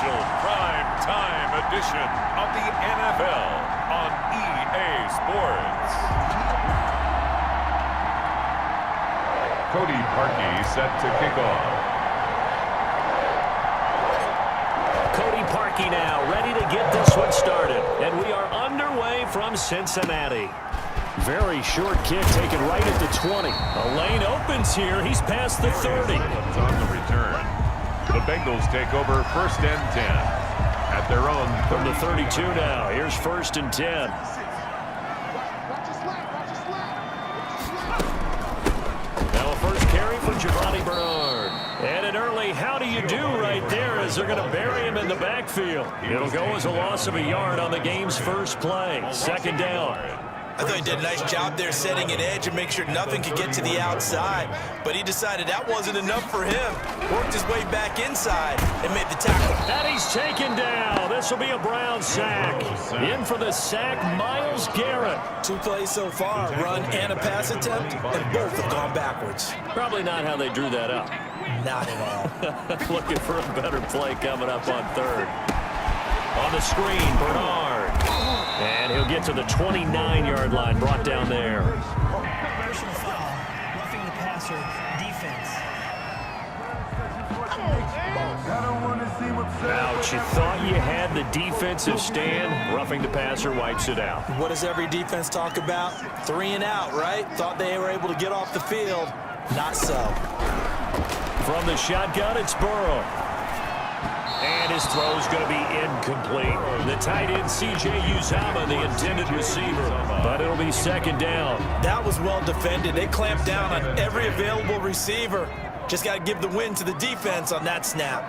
special prime time edition of the NFL on EA Sports. Cody Parkey set to kick off. Cody Parkey now ready to get this one started. And we are underway from Cincinnati. Very short kick taken right at the 20. A lane opens here. He's past the 30. It's on the return. The Bengals take over 1st and 10 at their own. From the 32 now. Here's 1st and 10. Now a first carry for Giovanni Bernard. And an early how do you do right there as they're going to bury him in the backfield. It'll go as a loss of a yard on the game's first play. 2nd down. I thought he did a nice job there setting an edge and make sure nothing could get to the outside. But he decided that wasn't enough for him. Worked his way back inside and made the tackle. And he's taken down. This will be a Browns sack. In for the sack, Myles Garrett. 2 plays so far, run and a pass attempt, and both have gone backwards. Probably not how they drew that up. Not at all. Looking for a better play coming up on 3rd. On the screen, Bernard. And he'll get to the 29-yard line, brought down there. Personal foul, roughing the passer, defense. Ouch, you thought you had the defensive stand. Roughing the passer wipes it out. What does every defense talk about? 3 and out, right? Thought they were able to get off the field. Not so. From the shotgun, it's Burrow. And his throw is going to be incomplete. The tight end, C.J. Uzomah, the intended receiver. But it'll be 2nd down. That was well defended. They clamped down on every available receiver. Just got to give the win to the defense on that snap.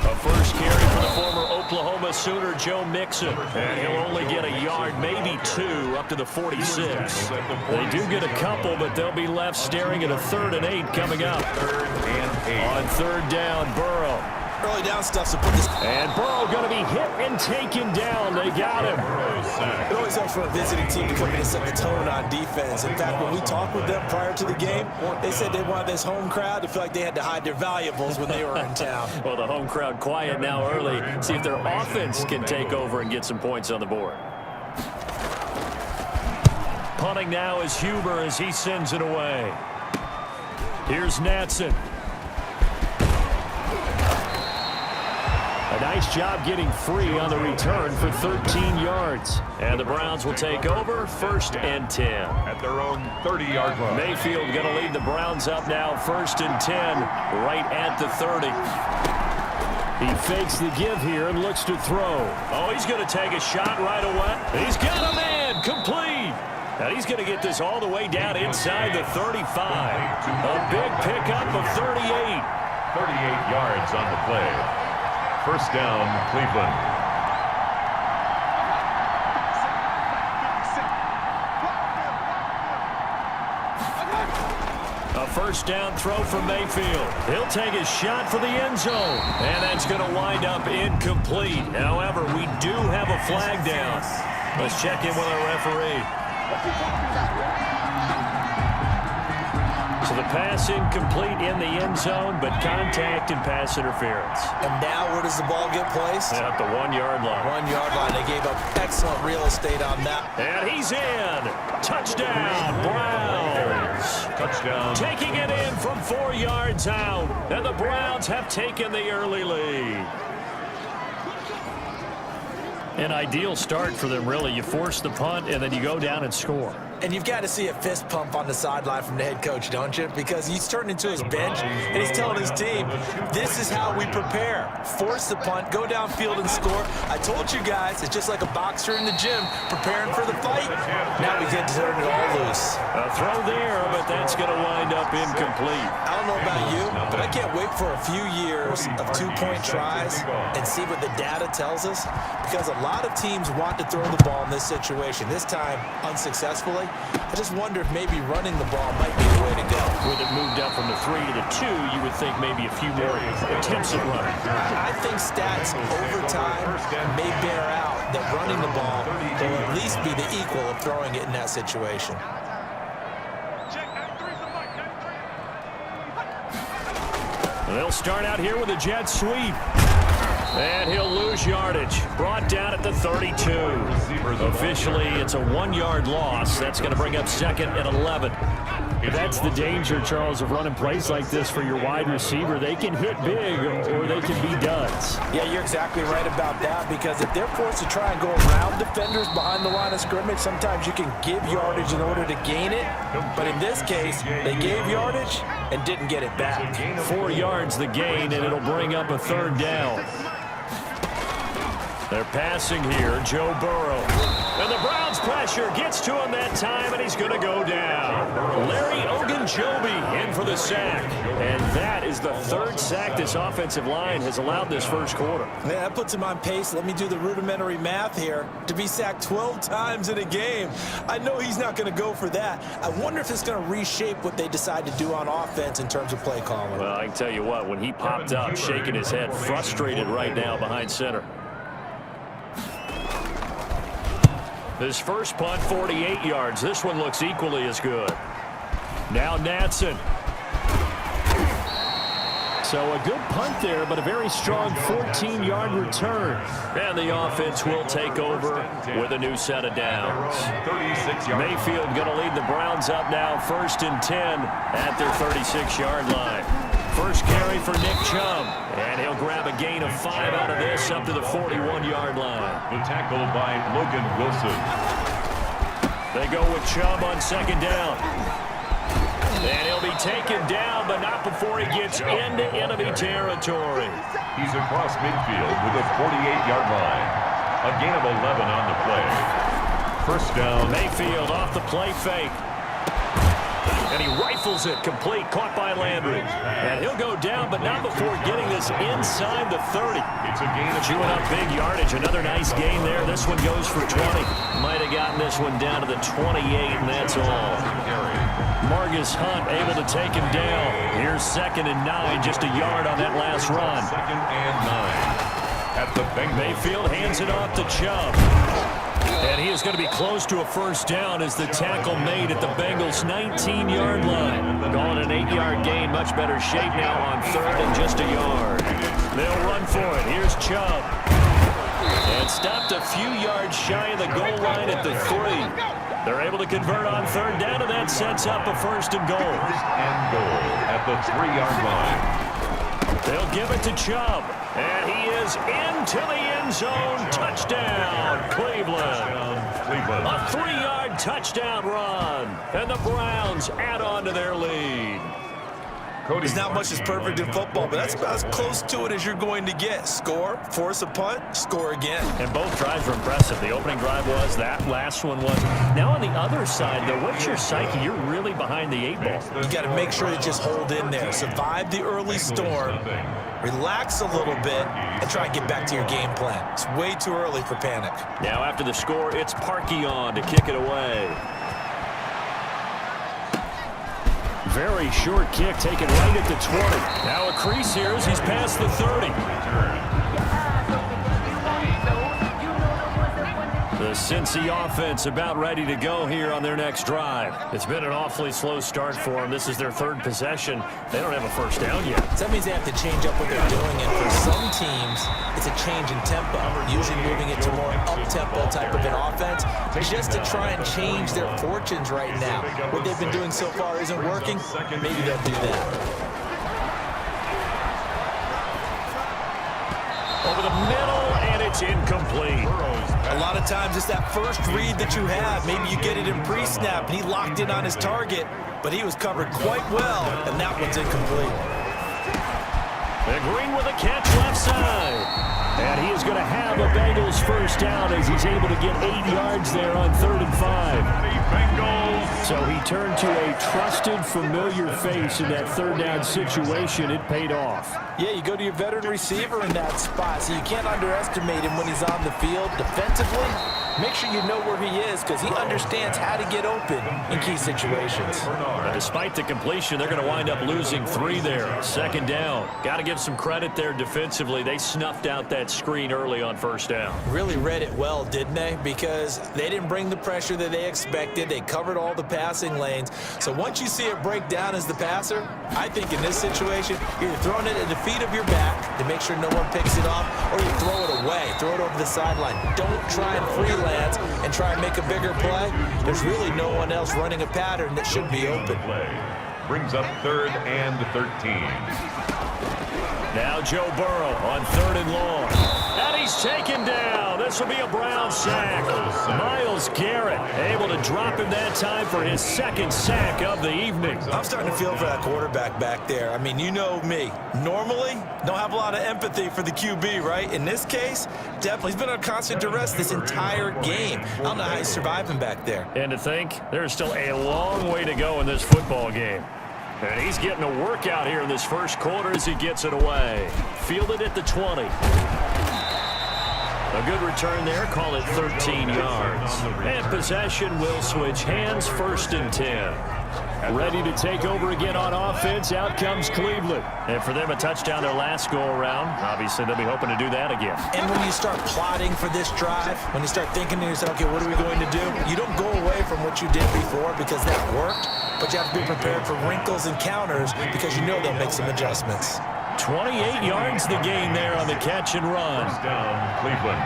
A first carry for the former Oklahoma Sooner, Joe Mixon. And he'll only get a yard, maybe 2, up to the 46. They do get a couple, but they'll be left staring at a 3rd and 8 coming up. 3rd and 8. On 3rd down, Burrow. Early down stuff, so put this. And Burrow going to be hit and taken down. They got him. It always helps for a visiting team to come in and set the tone on defense. In fact, when we talked with them prior to the game, they said they wanted this home crowd to feel like they had to hide their valuables when they were in town. Well, the home crowd quiet now early. See if their offense can take over and get some points on the board. Punting now is Huber as he sends it away. Here's Natson. A nice job getting free on the return for 13 yards. And the Browns will take over 1st and 10. At their own 30-yard line. Mayfield going to lead the Browns up now 1st and 10 right at the 30. He fakes the give here and looks to throw. Oh, he's going to take a shot right away. He's got a man complete. And he's going to get this all the way down inside the 35. A big pickup of 38. 38 yards on the play. 1st down, Cleveland. A 1st down throw from Mayfield. He'll take a shot for the end zone. And that's going to wind up incomplete. However, we do have a flag down. Let's check in with our referee. So the pass incomplete in the end zone, but contact and pass interference. And now where does the ball get placed? At the 1-yard line. 1-yard line. They gave up excellent real estate on that. And he's in. Touchdown, Browns. Touchdown. Taking it in from 4 yards out. And the Browns have taken the early lead. An ideal start for them, really. You force the punt, and then you go down and score. And you've got to see a fist pump on the sideline from the head coach, don't you? Because he's turned into his bench, and he's telling his team, this is how we prepare. Force the punt, go downfield and score. I told you guys, it's just like a boxer in the gym preparing for the fight. Now we get to turn it all loose. A throw there, but that's going to wind up incomplete. I don't know about you, but I can't wait for a few years of 2-point tries and see what the data tells us. Because a lot of teams want to throw the ball in this situation. This time, unsuccessfully. I just wonder if maybe running the ball might be the way to go. With it moved up from the 3 to the 2, you would think maybe a few more attempts at running. I think stats over time may bear out that running the ball will at least be the equal of throwing it in that situation. They'll start out here with a jet sweep. And he'll lose yardage. Brought down at the 32. Officially, it's a 1-yard loss. That's going to bring up second and 11. That's the danger, Charles, of running plays like this for your wide receiver. They can hit big or they can be duds. Yeah, you're exactly right about that, because if they're forced to try and go around defenders behind the line of scrimmage, sometimes you can give yardage in order to gain it. But in this case, they gave yardage and didn't get it back. 4 yards the gain, and it'll bring up a 3rd down. They're passing here, Joe Burrow. And the Browns pressure gets to him that time, and he's going to go down. Larry Ogunjobi in for the sack. And that is the 3rd sack this offensive line has allowed this first quarter. Man, that puts him on pace. Let me do the rudimentary math here. To be sacked 12 times in a game, I know he's not going to go for that. I wonder if it's going to reshape what they decide to do on offense in terms of play calling. Well, I can tell you what, when he popped up, shaking his head, frustrated right now behind center. His first punt, 48 yards. This one looks equally as good. Now Natson. So a good punt there, but a very strong 14-yard return. And the offense will take over with a new set of downs. Mayfield going to lead the Browns up now, 1st and 10 at their 36-yard line. First carry for Nick Chubb, and he'll grab a gain of 5 out of this up to the 41-yard line. The tackle by Logan Wilson. They go with Chubb on 2nd down. And he'll be taken down, but not before he gets into enemy territory. He's across midfield with a 48-yard line. A gain of 11 on the play. First down. Mayfield off the play fake. And he rifles it complete, caught by Landry. And he'll go down, but not before getting this inside the 30. It's a gain of chewing up big yardage. Another nice gain there. This one goes for 20. Might have gotten this one down to the 28, and that's all. Margus Hunt able to take him down. Here's 2nd and 9, just a yard on that last run. 2nd and 9 at the Bengals. Mayfield hands it off to Chubb. And he is going to be close to a first down as the tackle made at the Bengals' 19-yard line. Going an 8-yard gain, much better shape now on 3rd and just a yard. They'll run for it. Here's Chubb. And stopped a few yards shy of the goal line at the 3. They're able to convert on 3rd down, and that sets up a 1st and goal. 1st and goal at the 3-yard line. They'll give it to Chubb, and he is into the end zone. Touchdown, Cleveland. A 3-yard touchdown run, and the Browns add on to their lead. There's not much that's perfect in football, but that's about as close to it as you're going to get. Score, force a punt, score again. And both drives were impressive. The opening drive was, that last one was. Now on the other side, though, what's your psyche? You're really behind the 8 ball. You got to make sure you just hold in there. Survive the early storm, relax a little bit, and try and get back to your game plan. It's way too early for panic. Now after the score, it's Parkey on to kick it away. Very short kick taken right at the 20. Now a crease here as he's past the 30. The Cincy offense about ready to go here on their next drive. It's been an awfully slow start for them. This is their 3rd possession. They don't have a first down yet. So that means they have to change up what they're doing, and for some teams, it's a change in tempo, usually moving it to more up-tempo type of an offense, just to try and change their fortunes right now. What they've been doing so far isn't working. Maybe they'll do that. Over the middle, and it's incomplete. A lot of times it's that first read that you have. Maybe you get it in pre-snap, and he locked in on his target, but he was covered quite well, and that one's incomplete. And Green with a catch left side. And he is going to have a Bengals first down as he's able to get 8 yards there on 3rd and 5. So he turned to a trusted, familiar face in that 3rd down situation. It paid off. Yeah, you go to your veteran receiver in that spot, so you can't underestimate him when he's on the field defensively. Make sure you know where he is because he understands how to get open in key situations. But despite the completion, they're going to wind up losing 3 there. 2nd down. Got to give some credit there defensively. They snuffed out that screen early on 1st down. Really read it well, didn't they? Because they didn't bring the pressure that they expected. They covered all the passing lanes. So once you see it break down as the passer, I think in this situation, you're either throwing it at the feet of your back to make sure no one picks it off, or you throw it away, throw it over the sideline. Don't try and freelance and try and make a bigger play. There's really no one else running a pattern that should be open. Brings up 3rd and 13. Now Joe Burrow on 3rd and long. And he's taken down. This will be a Brown sack. Myles Garrett able to drop him that time for his 2nd sack of the evening. I'm starting to feel for that quarterback back there. I mean, you know me. Normally, don't have a lot of empathy for the QB, right? In this case, definitely. He's been on constant duress this entire game. I don't know how he's surviving back there. And to think, there's still a long way to go in this football game. And he's getting a workout here in this 1st quarter as he gets it away. Fielded at the 20. A good return there. Call it 13 yards. And possession will switch hands. 1st and 10. Ready to take over again on offense. Out comes Cleveland. And for them, a touchdown their last go-around. Obviously, they'll be hoping to do that again. And when you start plotting for this drive, when you start thinking to yourself, okay, what are we going to do? You don't go away from what you did before because that worked, but you have to be prepared for wrinkles and counters because you know they'll make some adjustments. 28 yards the gain there on the catch and run. First down, Cleveland.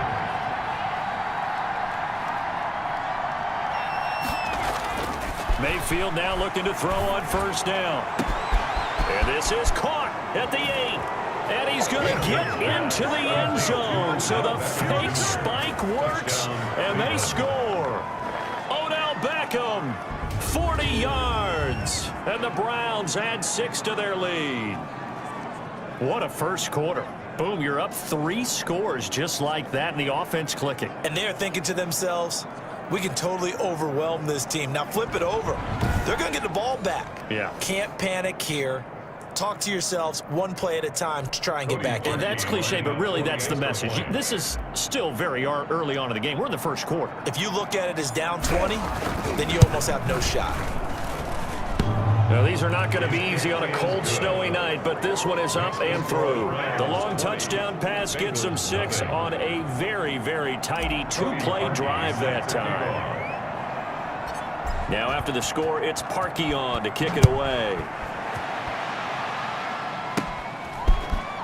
Mayfield now looking to throw on 1st down. And this is caught at the 8. And he's going to get into the end zone. So the fake spike works, and they score. Odell Beckham, 40 yards. And the Browns add 6 to their lead. What a 1st quarter. Boom, you're up 3 scores just like that, and the offense clicking. And they're thinking to themselves, we can totally overwhelm this team. Now flip it over. They're going to get the ball back. Yeah. Can't panic here. Talk to yourselves one play at a time to try and get back in. That's cliche, but really that's the message. This is still very early on in the game. We're in the 1st quarter. If you look at it as down 20, then you almost have no shot. Now, these are not going to be easy on a cold, snowy night, but this one is up and through. The long touchdown pass gets them 6 on a very, very tidy 2-play drive that time. Now, after the score, it's Parkey on to kick it away.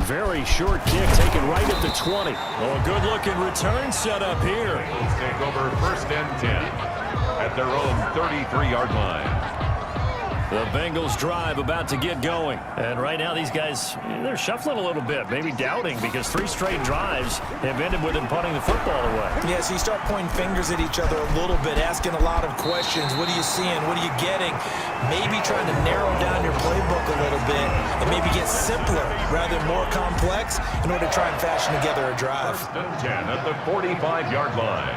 Very short kick taken right at the 20. Oh, a good-looking return set up here. Let's take over 1st and 10 at their own 33-yard line. The Bengals drive about to get going. And right now these guys, they're shuffling a little bit, maybe doubting because 3 straight drives have ended with them punting the football away. Yeah, so you start pointing fingers at each other a little bit, asking a lot of questions. What are you seeing? What are you getting? Maybe trying to narrow down your playbook a little bit and maybe get simpler rather than more complex in order to try and fashion together a drive. 1st and 10 at the 45-yard line.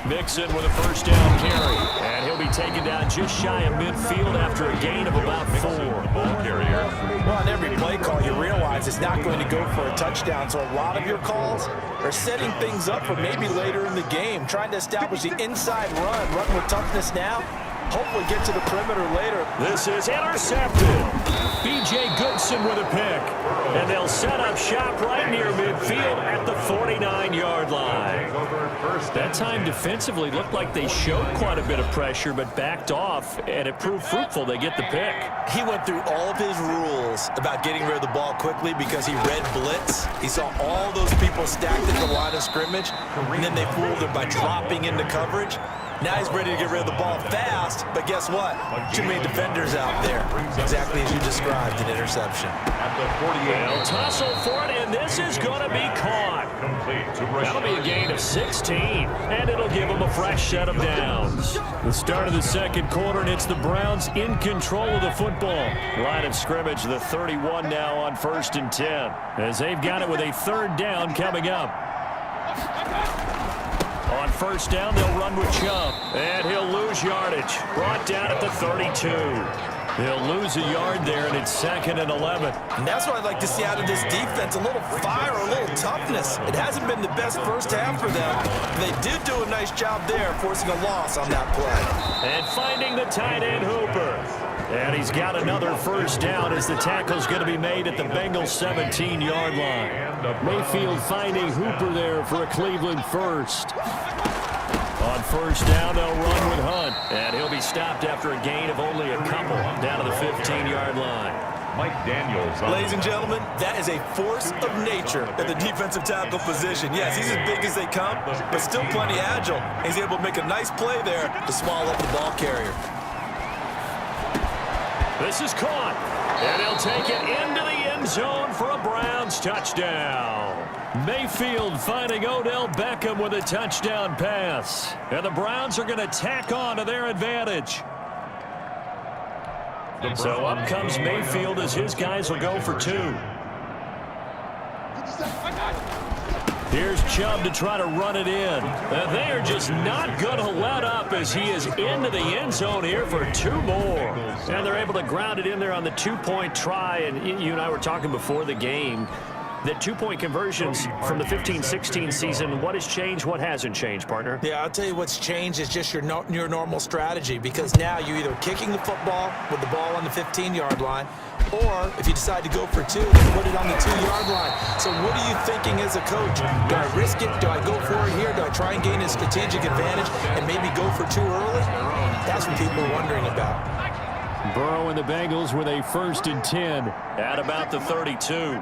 Mixon with a 1st down carry. And he'll be taken down just shy of midfield after a gain of about 4. Ball carrier. Well, on every play call, you realize it's not going to go for a touchdown. So a lot of your calls are setting things up for maybe later in the game, trying to establish the inside run with toughness now. Hopefully get to the perimeter later. This is intercepted. B.J. Goodson with a pick. And they'll set up shop right near midfield at the 49-yard line. That time defensively looked like they showed quite a bit of pressure but backed off, and it proved fruitful. They get the pick. He went through all of his rules about getting rid of the ball quickly because he read blitz. He saw all those people stacked at the line of scrimmage, and then they fooled him by dropping into coverage. Now he's ready to get rid of the ball fast, but guess what? Too many defenders out there. Exactly as you described, an interception. At the 48. They'll tussle for it, and this is going to be caught. That'll be a gain of 16, and it'll give them a fresh set of downs. The start of the 2nd quarter, and it's the Browns in control of the football. Line of scrimmage, the 31 now on 1st and 10, as they've got it with a 3rd down coming up. On 1st down, they'll run with Chubb, and he'll lose yardage. Brought down at the 32. He'll lose a yard there, and it's 2nd and 11. And that's what I'd like to see out of this defense, a little fire, a little toughness. It hasn't been the best first half for them. They did do a nice job there, forcing a loss on that play. And finding the tight end Hooper. And he's got another first down as the tackle's going to be made at the Bengals 17-yard line. Mayfield finding Hooper there for a Cleveland first. On first down, they'll run with Hunt. And he'll be stopped after a gain of only a couple down to the 15-yard line. Mike Daniels. Ladies and gentlemen, that is a force of nature at the defensive tackle position. Yes, he's as big as they come, but still plenty agile. He's able to make a nice play there to swallow up the ball carrier. This is caught, and he'll take it into the end zone for a Browns touchdown. Mayfield finding Odell Beckham with a touchdown pass. And the Browns are going to tack on to their advantage. So up comes Mayfield as his guys will go for 2. Here's Chubb to try to run it in. They are just not going to let up as he is into the end zone here for 2 more. And they're able to ground it in there on the 2-point try. And you and I were talking before the game that 2-point conversions from the 15-16 season, what has changed, what hasn't changed, partner? Yeah, I'll tell you what's changed is just your normal strategy, because now you're either kicking the football with the ball on the 15-yard line, or if you decide to go for 2, then put it on the 2-yard line. So what are you thinking as a coach? Do I risk it? Do I go for it here? Do I try and gain a strategic advantage and maybe go for 2 early? That's what people are wondering about. Burrow and the Bengals with a 1st and 10. At about the 32.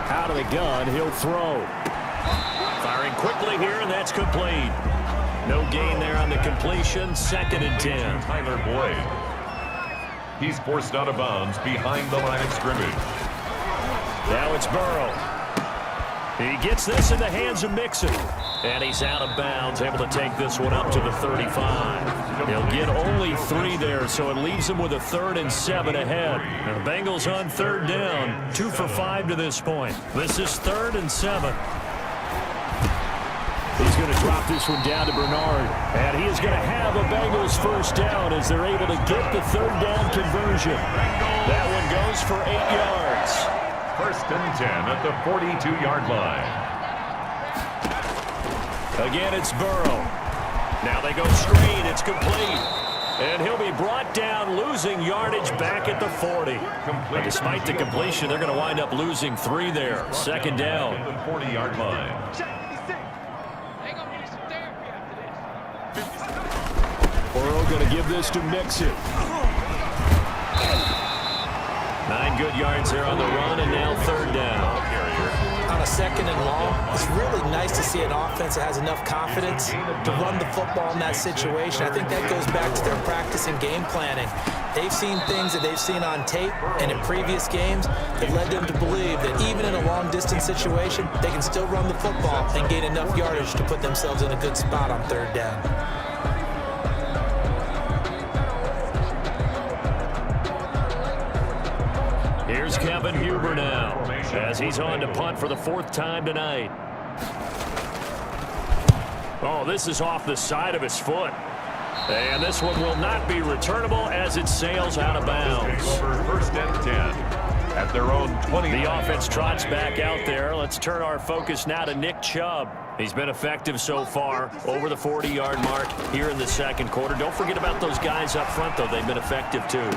Out of the gun, he'll throw. Firing quickly here, and that's complete. No gain there on the completion. 2nd and 10. Tyler Boyd. He's forced out of bounds behind the line of scrimmage. Now it's Burrow. He gets this in the hands of Mixon. And he's out of bounds, able to take this one up to the 35. He'll get only 3 there, so it leaves him with a 3rd and 7 ahead. And the Bengals on 3rd down, 2 for 5 to this point. This is 3rd and 7. He's going to drop this one down to Bernard. And he is going to have a Bengals first down as they're able to get the 3rd down conversion. That one goes for 8 yards. 1st and 10 at the 42-yard line. Again, it's Burrow. Now they go screen. It's complete. And he'll be brought down, losing yardage back at the 40. And despite the completion, they're going to wind up losing 3 there. 2nd down. At the 40-yard line. Burrow going to give this to Mixon. 9 good yards there on the run, and now 3rd down. On a 2nd and long, it's really nice to see an offense that has enough confidence to run the football in that situation. I think that goes back to their practice and game planning. They've seen things that they've seen on tape and in previous games that led them to believe that even in a long-distance situation, they can still run the football and gain enough yardage to put themselves in a good spot on 3rd down. Here's Kevin Huber now as he's on to punt for the 4th time tonight. Oh, this is off the side of his foot. And this one will not be returnable as it sails out of bounds. Over 1st and 10 at their own 20. The offense trots back out there. Let's turn our focus now to Nick Chubb. He's been effective so far, over the 40-yard mark here in the 2nd quarter. Don't forget about those guys up front, though. They've been effective, too.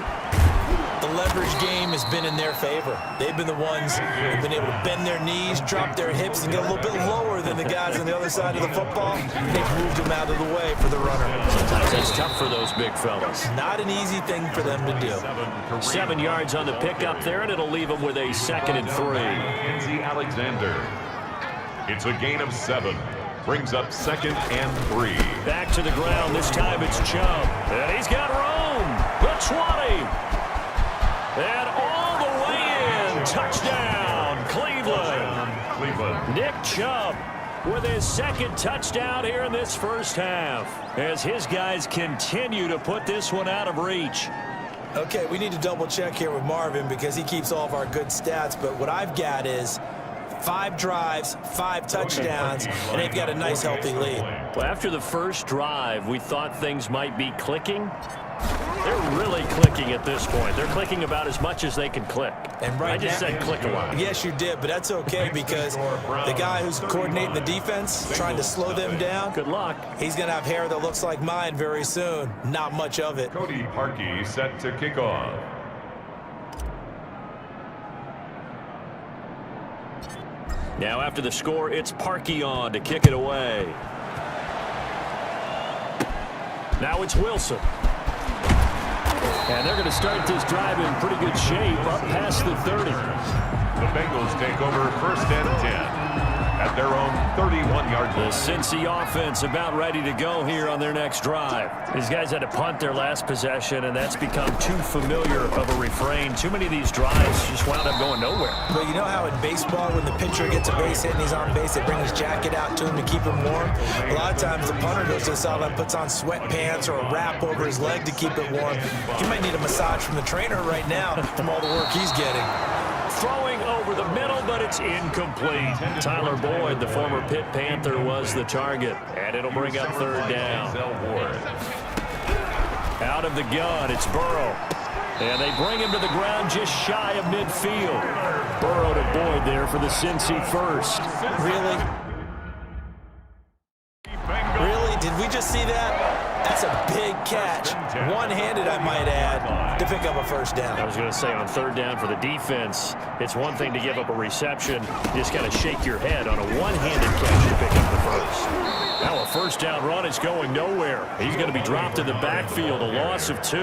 The leverage game has been in their favor. They've been the ones who've been able to bend their knees, drop their hips, and get a little bit lower than the guys on the other side of the football. They've moved them out of the way for the runner. Sometimes that's tough for those big fellas. Not an easy thing for them to do. 7 yards on the pickup there, and it'll leave them with a 2nd and 3. Mackenzie Alexander. It's a gain of 7. Brings up 2nd and 3. Back to the ground. This time it's Chubb. And he's got room. The 20. And all the way in. Touchdown, Cleveland. Nick Chubb with his 2nd touchdown here in this first half as his guys continue to put this one out of reach. Okay, we need to double check here with Marvin because he keeps all of our good stats, but what I've got is 5 drives, 5 touchdowns, and they've got a nice healthy lead. Well, after the first drive, we thought things might be clicking. They're really clicking at this point. They're clicking about as much as they can click. And right I just now, said click a lot. Yes, you did, but that's okay because the guy who's coordinating the defense, trying to slow them down, Good luck. he's going to have hair that looks like mine very soon. Not much of it. Cody Parkey set to kick off. Now after the score, it's Parkey on to kick it away. Now it's Wilson. And they're going to start this drive in pretty good shape up past the 30. The Bengals take over first and 10 at their own 31-yard The line. Cincy offense about ready to go here on their next drive. These guys had to punt their last possession, and that's become too familiar of a refrain. Too many of these drives just wound up going nowhere. But you know how in baseball, when the pitcher gets a base hit and he's on base, they bring his jacket out to him to keep him warm? A lot of times the punter goes to the sideline, puts on sweatpants or a wrap over his leg to keep it warm. He might need a massage from the trainer right now from all the work he's getting. Throwing over the middle, but it's incomplete. Tyler Boyd, the former Pitt Panther, was the target. And it'll bring up third down. Out of the gun, it's Burrow. And they bring him to the ground just shy of midfield. Burrow to Boyd there for the Cincy first. Really? Really? Did we just see that? That's a big catch. One-handed, I might add, to pick up a first down. I was going to say on third down for the defense, it's one thing to give up a reception. You just got to shake your head on a one-handed catch to pick up the first. Now a first down run is going nowhere. He's going to be dropped in the backfield, a loss of 2.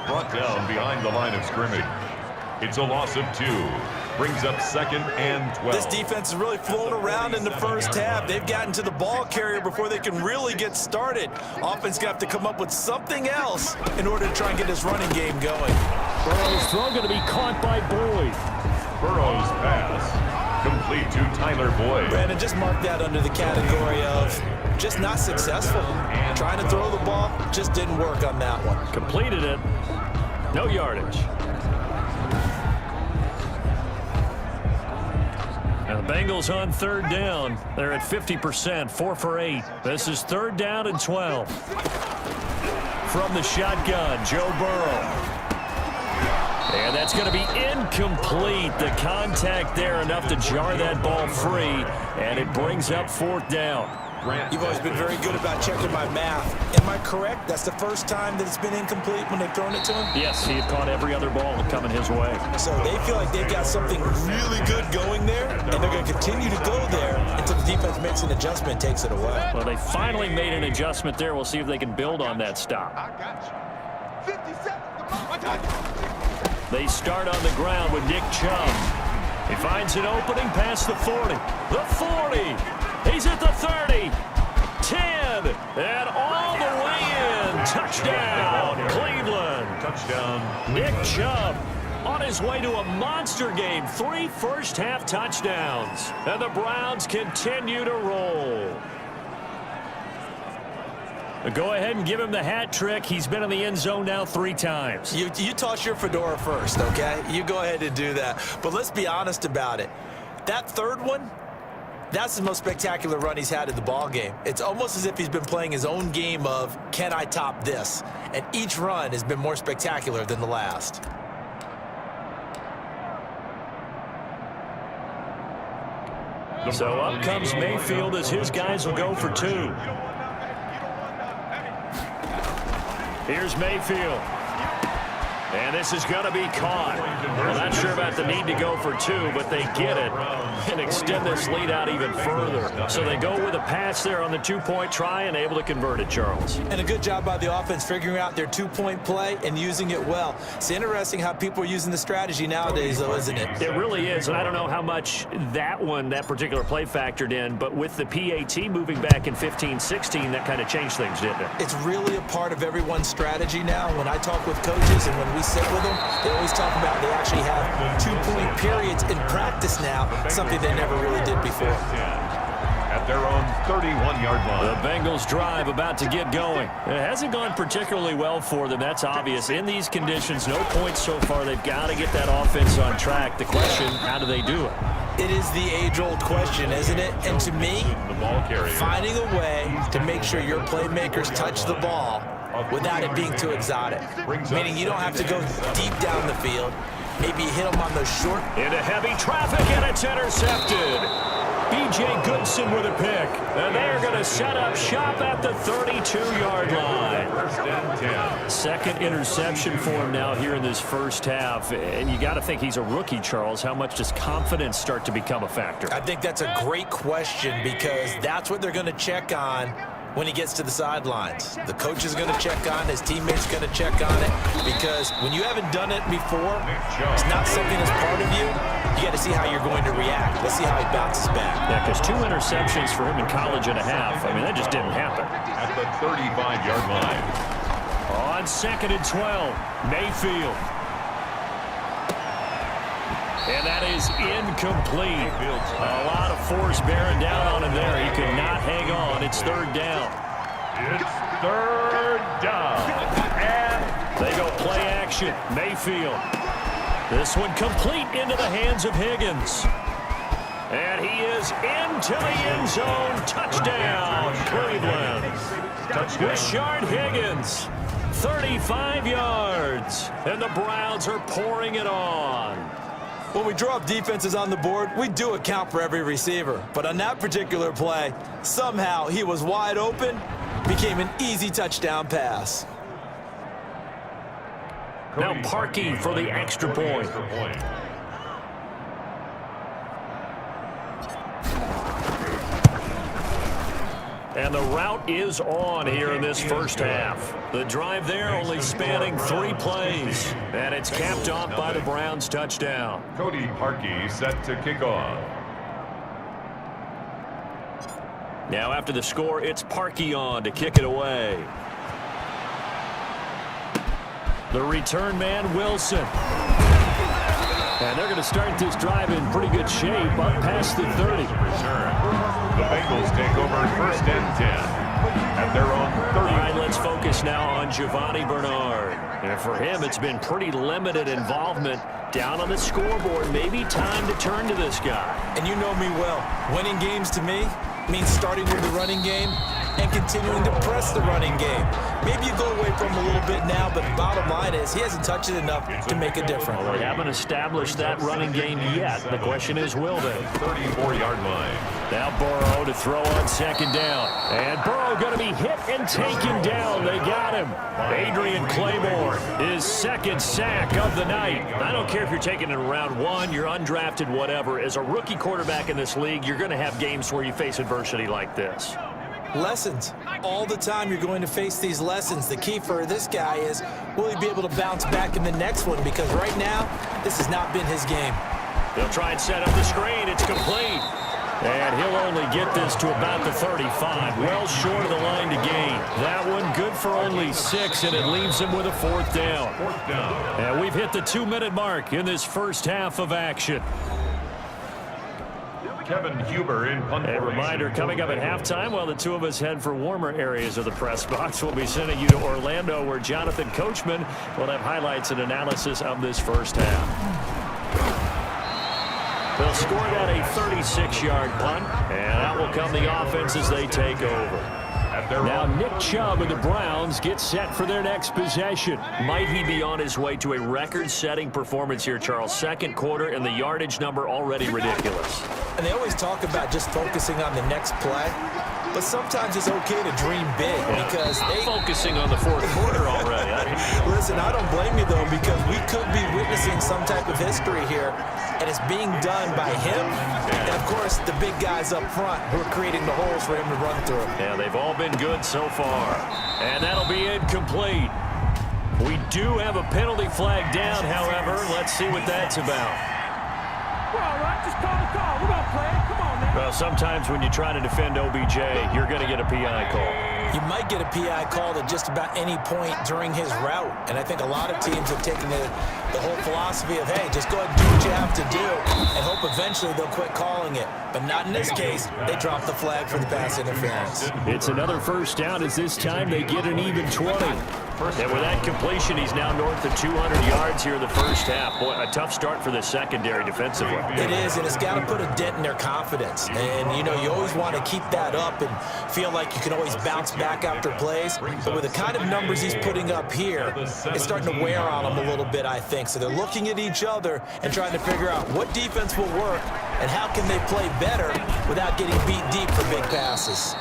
Brought down behind the line of scrimmage. It's a loss of 2. Brings up second and 12. This defense is really flown around in the first half. They've gotten to the ball carrier before they can really get started. Offense going to have to come up with something else in order to try and get this running game going. Burrow's throw going to be caught by Boyd. Burrow's pass complete to Tyler Boyd. Brandon, just mark that under the category of just not successful. Trying to throw the ball just didn't work on that one. Completed it. No yardage. Now the Bengals on third down. They're at 50%, 4 for 8. This is third down and 12. From the shotgun, Joe Burrow. And that's going to be incomplete. The contact there enough to jar that ball free, and it brings up fourth down. You've always been very good about checking my math. Am I correct? That's the first time that it's been incomplete when they've thrown it to him? Yes, he had caught every other ball coming his way. So they feel like they've got something really good going there, and they're going to continue to go there until the defense makes an adjustment and takes it away. Well, they finally made an adjustment there. We'll see if they can build on that stop. They start on the ground with Nick Chubb. He finds an opening past the 40. The 40. He's at the 30. 10. And all the way in. Touchdown, Cleveland. Touchdown. Nick Chubb on his way to a monster game. 3 first-half touchdowns. And the Browns continue to roll. Go ahead and give him the hat trick. He's been in the end zone now 3 times. You toss your fedora first, okay? You go ahead and do that. But let's be honest about it. That third one, that's the most spectacular run he's had in the ball game. It's almost as if he's been playing his own game of, can I top this? And each run has been more spectacular than the last. So up comes Mayfield as his guys will go for 2. Here's Mayfield. And this is going to be caught. We're not sure about the need to go for 2, but they get it and extend this lead out even further. So they go with a pass there on the 2-point try and able to convert it, Charles. And a good job by the offense figuring out their 2-point play and using it well. It's interesting how people are using the strategy nowadays, though, isn't it? It really is, and I don't know how much that particular play factored in, but with the PAT moving back in 15-16, that kind of changed things, didn't it? It's really a part of everyone's strategy now. When I talk with coaches and when we sit with them, they always talk about they actually have 2-point periods in practice now, something they never really did before. At their own 31-yard line. The Bengals drive about to get going. It hasn't gone particularly well for them. That's obvious. In these conditions, no points so far. They've got to get that offense on track. The question, how do they do it? It is the age-old question, isn't it? And to me, The ball carrier. finding a way to make sure your playmakers touch the ball without it being too exotic. Meaning you don't have to go deep down the field. Maybe hit them on the short. Into heavy traffic, and it's intercepted. B.J. Goodson with a pick. And they're going to set up shop at the 32-yard line. First and 10. Second interception for him now here in this first half. And you got to think he's a rookie, Charles. How much does confidence start to become a factor? I think that's a great question because that's what they're going to check on when he gets to the sidelines. The coach is going to check on, his teammates going to check on it, because when you haven't done it before, it's not something that's part of you. You got to see how you're going to react. Let's see how he bounces back. Yeah, because 2 interceptions for him in college and a half. I mean, that just didn't happen. At the 35-yard line. On 2nd and 12, Mayfield. And that is incomplete. A lot of force bearing down on him there. He could not hang on. It's 3rd down. It's 3rd down. And they go play action. Mayfield. This one complete into the hands of Higgins. And he is into the end zone. Touchdown, Cleveland. Rashard Higgins, 35 yards. And the Browns are pouring it on. When we draw up defenses on the board, we do account for every receiver. But on that particular play, somehow he was wide open, became an easy touchdown pass. Now Parkey for the extra point. And the route is on here in this first half. The drive there only spanning 3 plays. And it's capped off by the Browns touchdown. Cody Parkey set to kick off. Now after the score, it's Parkey on to kick it away. The return man, Wilson. And they're going to start this drive in pretty good shape up past the 30. Return. The Bengals take over 1st and 10. At their own 30. All right, let's focus now on Giovanni Bernard. And for him, it's been pretty limited involvement down on the scoreboard. Maybe time to turn to this guy. And you know me well. Winning games to me means starting with the running game and continuing to press the running game. Maybe you go away from him a little bit now, but bottom line is he hasn't touched it enough to make a difference. Well, they haven't established that running game yet. The question is, will they? 34-yard line. Now Burrow to throw on 2nd down. And Burrow going to be hit and taken down. They got him. Adrian Claymore, his 2nd sack of the night. I don't care if you're taking it in round 1, you're undrafted, whatever. As a rookie quarterback in this league, you're going to have games where you face adversity like this. Lessons. All the time you're going to face these lessons. The key for this guy is, will he be able to bounce back in the next one? Because right now, this has not been his game. They'll try and set up the screen. It's complete. And he'll only get this to about the 35. Well short of the line to gain. That one good for only 6, and it leaves him with a 4th down. 4th down. And we've hit the 2-minute mark in this first half of action. Kevin Huber in punt A formation. reminder, coming up at halftime, while the two of us head for warmer areas of the press box, we'll be sending you to Orlando, where Jonathan Coachman will have highlights and analysis of this first half. They'll score that a 36-yard punt, and out will come the offense as they take over. Now Nick Chubb and the Browns get set for their next possession. Might he be on his way to a record-setting performance here, Charles? 2nd quarter, and the yardage number already ridiculous. And they always talk about just focusing on the next play. But sometimes it's okay to dream big because I'm focusing on the 4th quarter already. Listen, I don't blame you, though, because we could be witnessing some type of history here, and it's being done by him and, of course, the big guys up front who are creating the holes for him to run through. Yeah, they've all been good so far. And that'll be incomplete. We do have a penalty flag down, however. Let's see what that's about. We're all right. Just call the call. We're going to play it. Come on, man. Well, sometimes when you try to defend OBJ, you're going to get a PI call. You might get a PI called at just about any point during his route. And I think a lot of teams have taken the whole philosophy of, hey, just go ahead and do what you have to do and hope eventually they'll quit calling it. But not in this case. They dropped the flag for the pass interference. It's another first down as this time they get an even 20. And with that completion, he's now north of 200 yards here in the first half. Boy, a tough start for the secondary defensively. It is, and it's got to put a dent in their confidence. And, you know, you always want to keep that up and feel like you can always bounce back after plays. But with the kind of numbers he's putting up here, it's starting to wear on them a little bit, I think. So they're looking at each other and trying to figure out what defense will work and how can they play better without getting beat deep for big passes.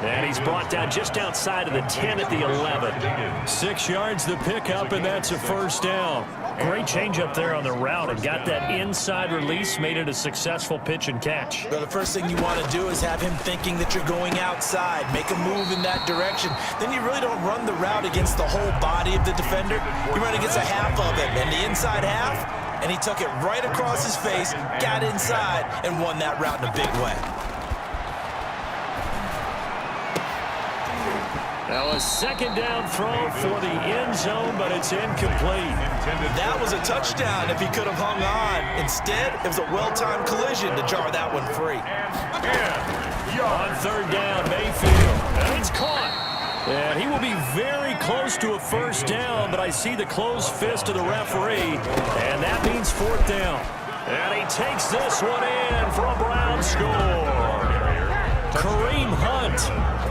And he's brought down just outside of the 10 at the 11. 6 yards the pickup, and that's a first down. Great change up there on the route and got that inside release, made it a successful pitch and catch. Well, the first thing you want to do is have him thinking that you're going outside, make a move in that direction. Then you really don't run the route against the whole body of the defender. You run against a half of it, and the inside half, and he took it right across his face, got inside, and won that route in a big way. Now a second down throw for the end zone, but it's incomplete. That was a touchdown if he could have hung on. Instead, it was a well-timed collision to jar that one free. On third down, Mayfield. And it's caught. And he will be very close to a first down, but I see the closed fist of the referee, and that means fourth down. And he takes this one in for a Browns score. Kareem Hunt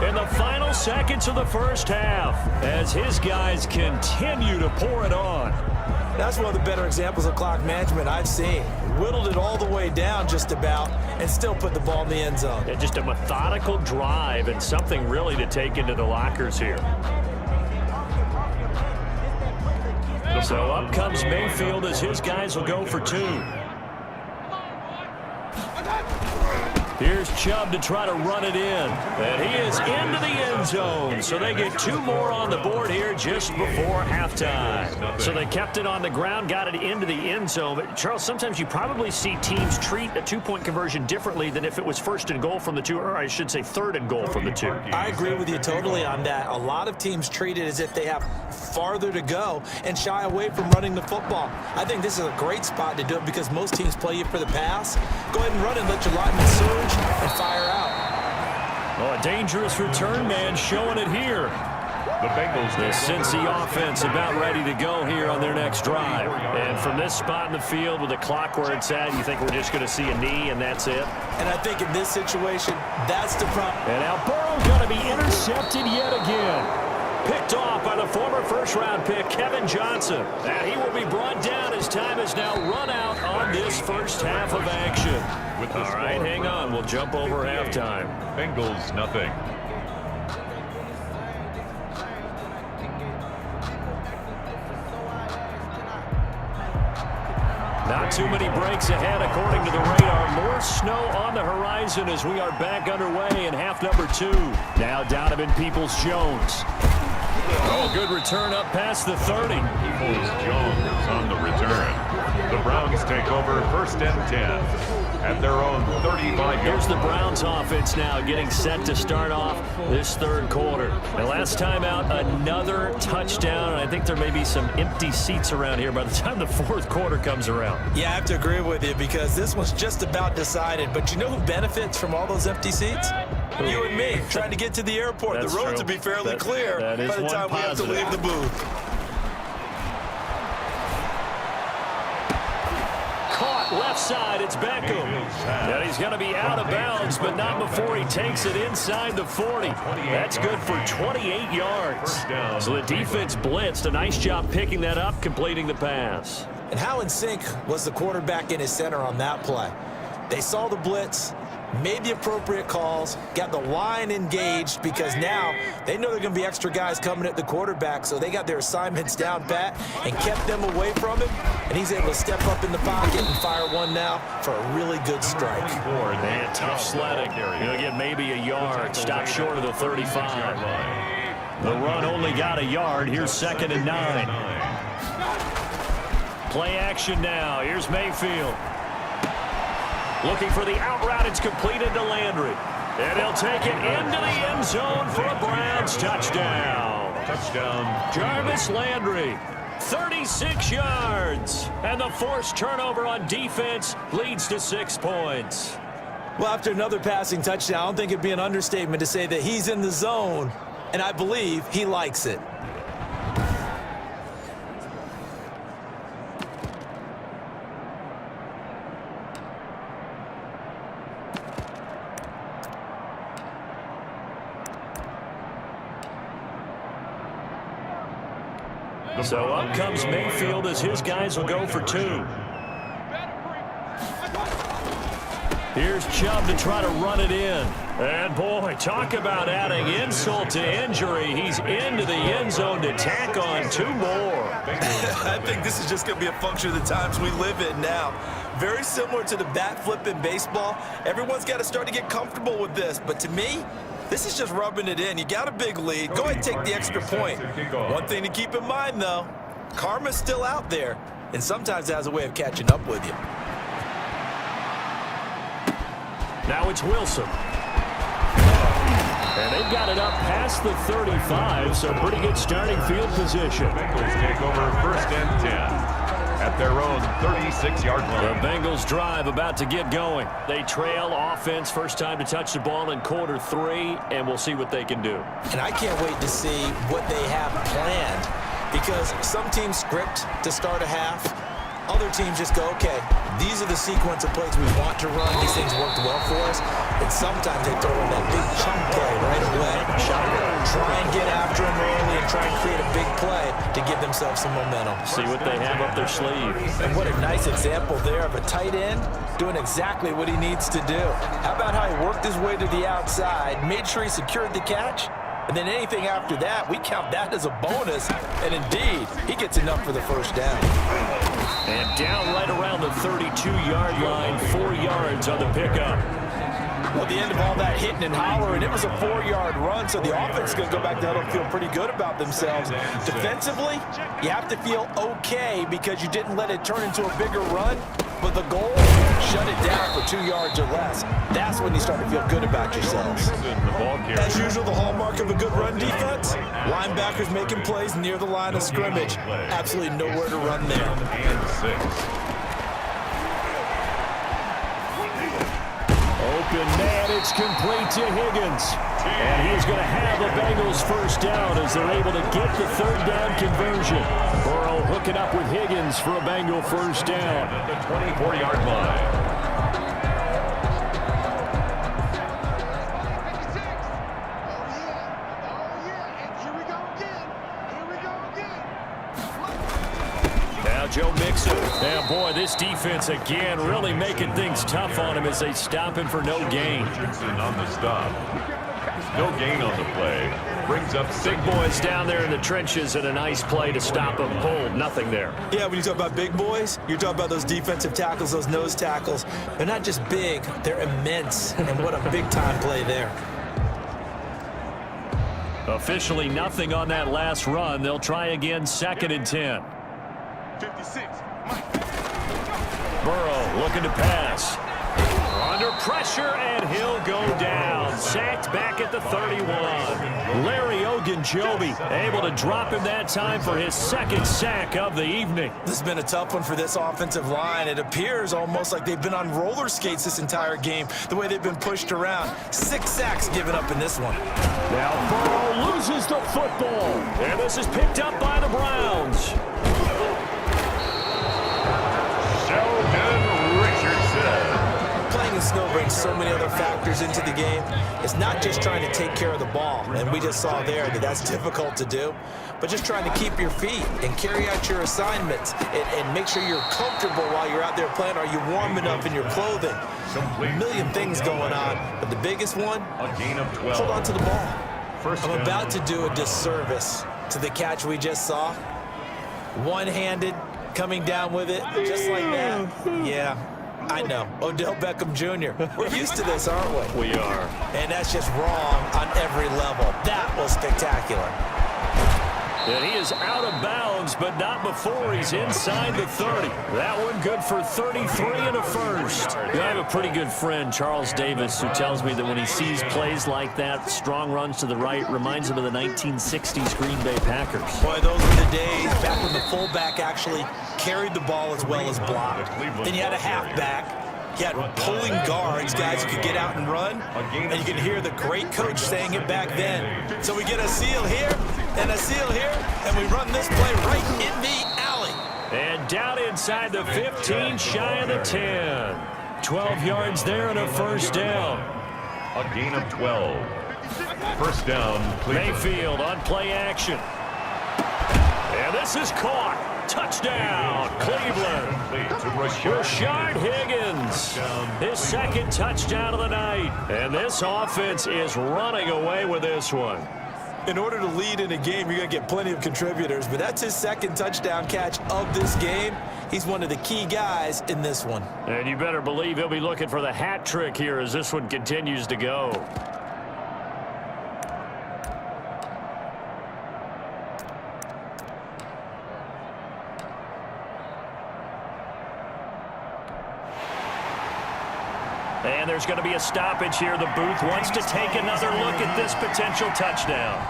in the final seconds of the first half as his guys continue to pour it on. That's one of the better examples of clock management I've seen. Whittled it all the way down just about and still put the ball in the end zone. Yeah, just a methodical drive and something really to take into the lockers here. So up comes Mayfield as his guys will go for two. Here's Chubb to try to run it in. And he is into the end zone. So they get two more on the board here just before halftime. So they kept it on the ground, got it into the end zone. But, Charles, sometimes you probably see teams treat a two-point conversion differently than if it was first and goal from the two, or I should say third and goal from the two. I agree with you totally on that. A lot of teams treat it as if they have farther to go and shy away from running the football. I think this is a great spot to do it because most teams play you for the pass. Go ahead and run and let your lineman surge and fire out. Oh, a dangerous return man showing it here. The Bengals. The Cincy offense about ready to go here on their next drive. And from this spot in the field with the clock where it's at, you think we're just going to see a knee and that's it? And I think in this situation, that's the problem. And now Burrow going to be intercepted yet again. Picked off by the former first-round pick, Kevin Johnson. And he will be brought down as time has now run out on this first half of action. All right, hang on. We'll jump over halftime. Bengals, nothing. Not too many breaks ahead according to the radar. More snow on the horizon as we are back underway in half number 2. Now Donovan Peoples-Jones. Oh, good return up past the 30. Peoples-Jones on the return. The Browns take over first and 10 at their own 35-yard. Here's the Browns offense now getting set to start off this third quarter. And last time out, another touchdown. And I think there may be some empty seats around here by the time the fourth quarter comes around. Yeah, I have to agree with you because this one's just about decided. But you know who benefits from all those empty seats? You and me, trying to get to the airport. That's the roads true. will be fairly clear that is by the time we have to leave the booth. Caught left side, it's Beckham. And he's going to be out of bounds, but not before he takes it inside the 40. That's good for 28 yards. So the defense blitzed. A nice job picking that up, completing the pass. And how in sync was the quarterback in his center on that play? They saw the blitz, made the appropriate calls, got the line engaged because now they know they're going to be extra guys coming at the quarterback, so they got their assignments down pat and kept them away from him, and he's able to step up in the pocket and fire one now for a really good strike. Man, tough sledding. He'll get maybe a yard, stop short of the 35. The run only got a yard. Here's 2nd and 9. Play action now. Here's Mayfield. Looking for the out route. It's completed to Landry. And he'll take it into the end zone for a Browns touchdown. Touchdown. Jarvis Landry, 36 yards. And the forced turnover on defense leads to 6 points. Well, after another passing touchdown, I don't think it'd be an understatement to say that he's in the zone, and I believe he likes it. So up comes Mayfield as his guys will go for 2. Here's Chubb to try to run it in. And, boy, talk about adding insult to injury. He's into the end zone to tack on 2 more. I think this is just going to be a function of the times we live in now. Very similar to the bat flip in baseball. Everyone's got to start to get comfortable with this. But to me, this is just rubbing it in. You got a big lead. Go ahead and take the extra point. One thing to keep in mind, though, karma's still out there, and sometimes it has a way of catching up with you. Now it's Wilson. And they've got it up past the 35, so pretty good starting field position. Bengals take over first and 10 at their own 36-yard line. The Bengals drive about to get going. They trail offense, first time to touch the ball in quarter 3, and we'll see what they can do. And I can't wait to see what they have planned, because some teams script to start a half. Other teams just go, okay, these are the sequence of plays we want to run. These things worked well for us. And sometimes they throw in that big chunk play right away. Try and get after them early and try and create a big play to give themselves some momentum. See what they have up their sleeve. And what a nice example there of a tight end doing exactly what he needs to do. How about how he worked his way to the outside, made sure he secured the catch, and then anything after that, we count that as a bonus. And indeed, he gets enough for the first down. And down right around the 32-yard line, 4 yards on the pickup. Well, at the end of all that hitting and hollering, it was a 4-yard run, so the offense is going to go back to huddle and feel pretty good about themselves. Defensively, you have to feel okay because you didn't let it turn into a bigger run, but the goal, shut it down for 2 yards or less. That's when you start to feel good about yourselves. As usual, the hallmark of a good run defense, linebackers making plays near the line of scrimmage. Absolutely nowhere to run there. And 6. Open man, it's complete to Higgins. And he's going to have the Bengals first down as they're able to get the 3rd down conversion. Burrow hooking up with Higgins for a Bengal first down. At the 24-yard line. Joe Mixon. And boy, this defense again really making things tough on him as they stop him for no gain. Richardson on the stop. No gain on the play. Brings up big boys down there in the trenches and a nice play to stop him. Pulled, nothing there. Yeah, when you talk about big boys, you're talking about those defensive tackles, those nose tackles. They're not just big, they're immense. And what a big-time play there. Officially nothing on that last run. They'll try again, 2nd and 10. 56. Burrow looking to pass. Under pressure, and he'll go down. Sacked back at the 31. Larry Ogunjobi able to drop him that time for his 2nd sack of the evening. This has been a tough one for this offensive line. It appears almost like they've been on roller skates this entire game, the way they've been pushed around. 6 sacks given up in this one. Now Burrow loses the football, and this is picked up by the Browns. Playing in snow brings so many other factors into the game. It's not just trying to take care of the ball, and we just saw there that that's difficult to do, but just trying to keep your feet and carry out your assignments and make sure you're comfortable while you're out there playing. Are you warm enough in your clothing? A million things going on, but the biggest one, a gain of 12. hold on to the ball. I'm about down. to do a disservice to the catch we just saw. One-handed, coming down with it, just like that. Yeah, I know. Odell Beckham Jr. We're used to this, aren't we? We are. And that's just wrong on every level. That was spectacular. And he is out of bounds, but not before he's inside the 30. That one good for 33 and a first. I have a pretty good friend, Charles Davis, who tells me that when he sees plays like that, strong runs to the right, reminds him of the 1960s Green Bay Packers. Boy, those were the days back when the fullback actually carried the ball as well as blocked. Then you had a halfback. You had pulling guards, guys who could get out and run, and you can hear the great coach saying it back then. So we get a seal here and a seal here, and we run this play right in the alley. And down inside the 15, shy of the 10. 12 yards there and a first down. A gain of 12. First down, Cleveland. Mayfield on play action. And this Pass is caught. Touchdown, Cleveland. Rashard Higgins, his second touchdown of the night. And this offense is running away with this one. In order to lead in a game, you're going to get plenty of contributors, but that's his second touchdown catch of this game. He's one of the key guys in this one. And you better believe he'll be looking for the hat trick here as this one continues to go. And there's going to be a stoppage here. The booth wants to take another look at this potential touchdown.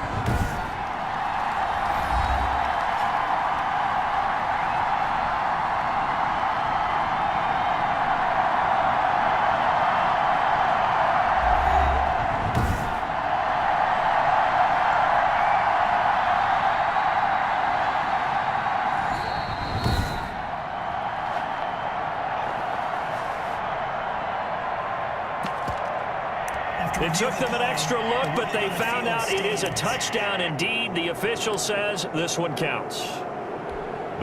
It took them an extra look, but they found out it is a touchdown indeed. The official says this one counts.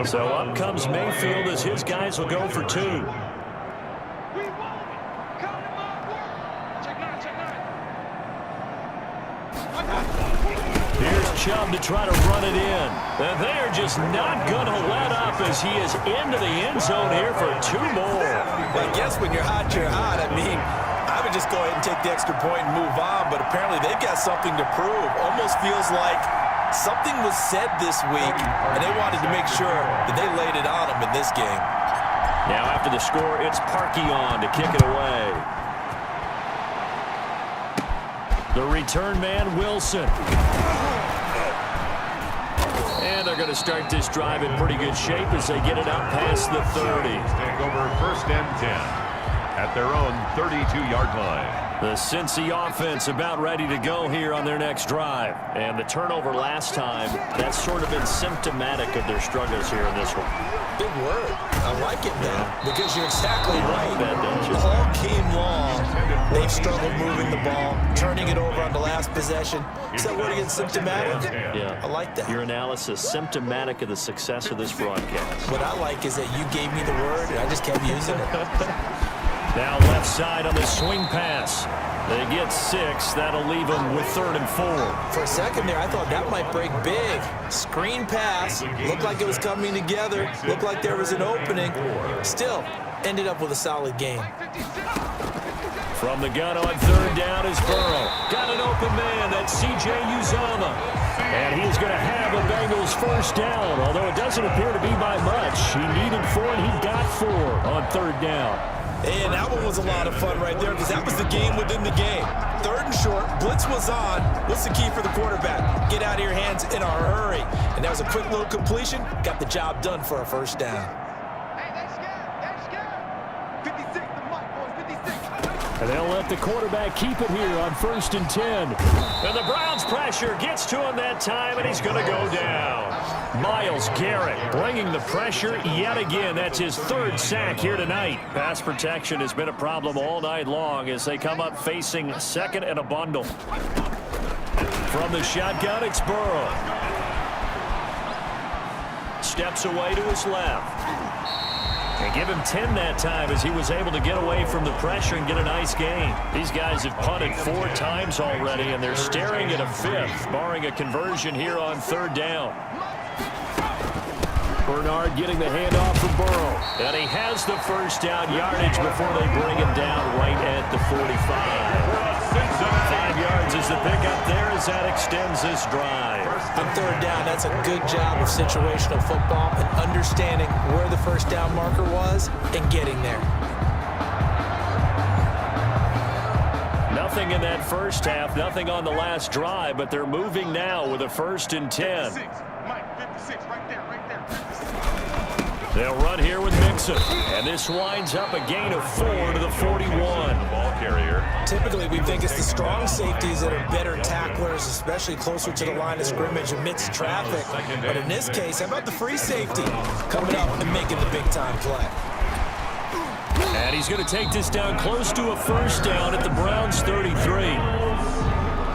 So up comes Mayfield as his guys will go for 2. Here's Chubb to try to run it in. And they are just not going to let up as he is into the end zone here for 2 more. I guess when you're hot, you're hot. I mean, I would just go ahead and take the extra point and move on, but apparently they've got something to prove. Almost feels like something was said this week, and they wanted to make sure that they laid it on them in this game. Now after the score, it's Parkey on to kick it away. The return man, Wilson. And they're going to start this drive in pretty good shape as they get it out past the 30. Take over 1st and 10 at their own 32-yard line. The Cincy offense about ready to go here on their next drive. And the turnover last time, that's sort of been symptomatic of their struggles here in this one. Big word. I like it now because you're exactly right. That, don't you? All game long, they've struggled moving the ball, turning it over on the last possession. Is that word again, symptomatic? Yeah. I like that. Your analysis, symptomatic of the success of this broadcast. What I like is that you gave me the word, and I just kept using it. Now left side on the swing pass. They get 6. That'll leave them with 3rd and 4. For a second there, I thought that might break big. Screen pass. Looked like it was coming together. Looked like there was an opening. Still, ended up with a solid game. From the gun on 3rd down is Burrow. Got an open man. That's C.J. Uzomah. And he's going to have a Bengals 1st down, although it doesn't appear to be by much. He needed 4, and he got 4 on 3rd down. And that one was a lot of fun right there because that was the game within the game. 3rd and short, blitz was on. What's the key for the quarterback? Get out of your hands in a hurry. And that was a quick little completion. Got the job done for a 1st down. And they'll let the quarterback keep it here on 1st and 10. And the Browns pressure gets to him that time, and he's going to go down. Myles Garrett bringing the pressure yet again. That's his 3rd sack here tonight. Pass protection has been a problem all night long as they come up facing 2nd and a bundle. From the shotgun, it's Burrow. Steps away to his left. And give him 10 that time as he was able to get away from the pressure and get a nice gain. These guys have punted 4 times already, and they're staring at a 5th, barring a conversion here on 3rd down. Bernard getting the handoff from Burrow. And he has the 1st down yardage before they bring him down right at the 45. 5 yards is the pickup there as that extends this drive. On 3rd down, that's a good job of situational football and understanding where the 1st down marker was and getting there. Nothing in that 1st half, nothing on the last drive, but they're moving now with a 1st and 10. They'll run here with Mixon. And this winds up a gain of 4 to the 41. Ball carrier. Typically, we think it's the strong safeties that are better tacklers, especially closer to the line of scrimmage amidst traffic. But in this case, how about the free safety coming up and making the big-time play? And he's going to take this down close to a 1st down at the Browns 33.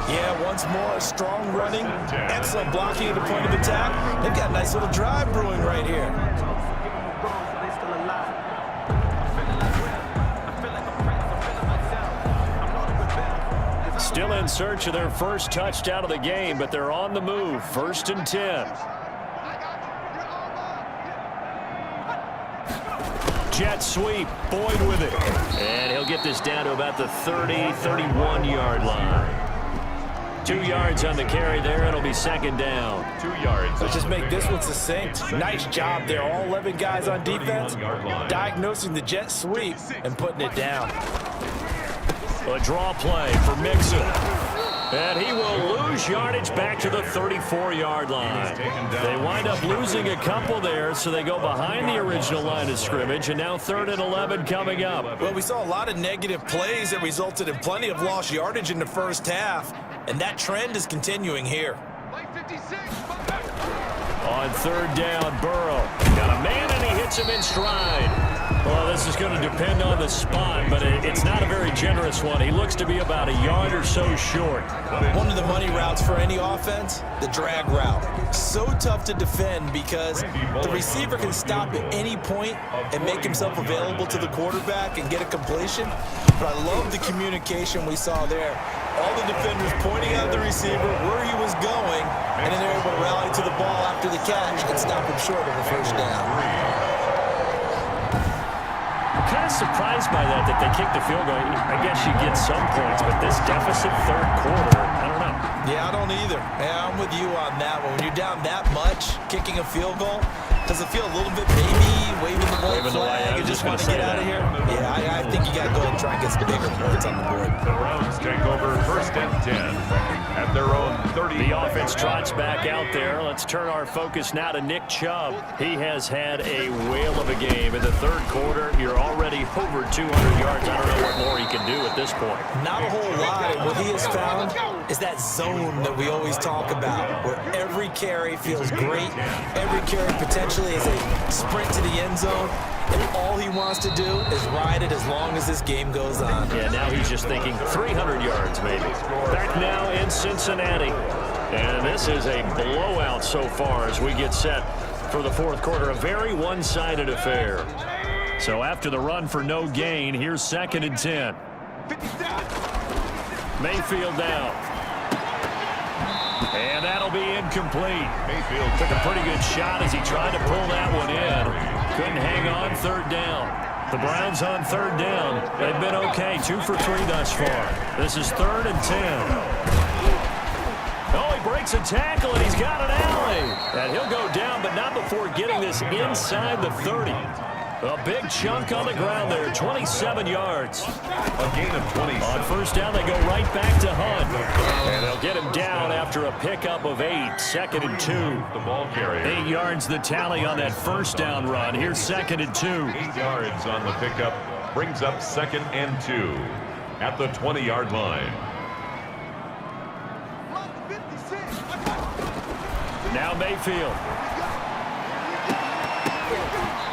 Yeah, once more, strong running, excellent blocking at the point of attack. They've got a nice little drive brewing right here. Still in search of their first touchdown of the game, but they're on the move. 1st and 10. Jet sweep, Boyd with it. And he'll get this down to about the 30, 31-yard line. 2 yards on the carry there. It'll be 2nd down. 2 yards. Let's just make this one succinct. Nice job there. All 11 guys on defense diagnosing the jet sweep and putting it down. A draw play for Mixon. And he will lose yardage back to the 34-yard line. They wind up losing a couple there, so they go behind the original line of scrimmage, and now 3rd and 11 coming up. Well, we saw a lot of negative plays that resulted in plenty of lost yardage in the first half, and that trend is continuing here. On 3rd down, Burrow. Got a man, and he hits him in stride. Well, this is going to depend on the spot, but it's not a very generous one. He looks to be about a yard or so short. One of the money routes for any offense, the drag route. So tough to defend because the receiver can stop at any point and make himself available to the quarterback and get a completion. But I love the communication we saw there. All the defenders pointing out the receiver where he was going, and then they're able to rally to the ball after the catch and stop him short of a 1st down. Kind of surprised by that they kicked the field goal. I guess you get some points, but this deficit 3rd quarter, I don't know. Yeah, I don't either. Yeah, I'm with you on that one. When you're down that much, kicking a field goal, does it feel a little bit maybe waving the white flag and just want to get out of here? Yeah, I think you got to go ahead and try and get some bigger points on the board. The Browns take over 1st and 10 at their own 30. The offense trots back out there. Let's turn our focus now to Nick Chubb. He has had a whale of a game. In the 3rd quarter, you're already over 200 yards. I don't know what more he can do at this point. Not a whole lot. And what he has found is that zone that we always talk about, where every carry feels great. Every carry potentially is a sprint to the end zone. And all he wants to do is ride it as long as this game goes on. Yeah, now he's just thinking 300 yards maybe. Back now in Cincinnati. And this is a blowout so far as we get set for the 4th quarter. A very one-sided affair. So after the run for no gain, here's 2nd and 10. Mayfield down. And that'll be incomplete. Mayfield took a pretty good shot as he tried to pull that one in. Couldn't hang on 3rd down. The Browns on 3rd down. They've been okay. 2 for 3 thus far. This is 3rd and 10. Oh, he breaks a tackle, and he's got an alley. And he'll go down, but not before getting this inside the 30. A big chunk on the ground there, 27 yards. A gain of 20. On 1st down, they go right back to Hunt. And they'll get him down after a pickup of 8. 2nd and 2. The ball carrier. 8 yards the tally on that 1st down run. Here's 2nd and 2. 8 yards on the pickup. Brings up 2nd and 2 at the 20-yard line. Now Mayfield.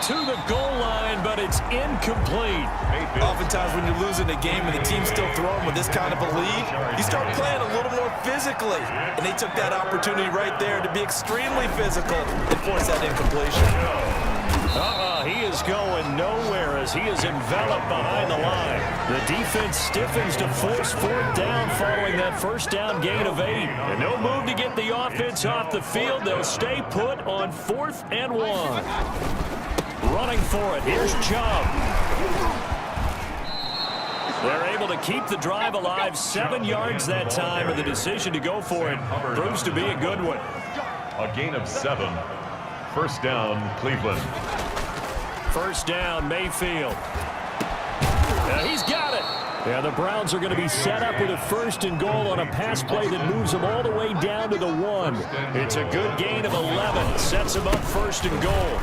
To the goal line, but it's incomplete. Oftentimes when you're losing a game and the team's still throwing with this kind of a lead, you start playing a little more physically. And they took that opportunity right there to be extremely physical and force that incompletion. He is going nowhere as he is enveloped behind the line. The defense stiffens to force 4th down following that 1st down gain of 8. And no move to get the offense off the field. They'll stay put on 4th and 1. Running for it. Here's Chubb. They're able to keep the drive alive. 7 yards that time, and the decision to go for it proves to be a good one. A gain of 7. 1st down, Cleveland. 1st down, Mayfield. He's got it. Yeah, the Browns are going to be set up with a 1st and goal on a pass play that moves them all the way down to the 1. It's a good gain of 11. Sets them up 1st and goal.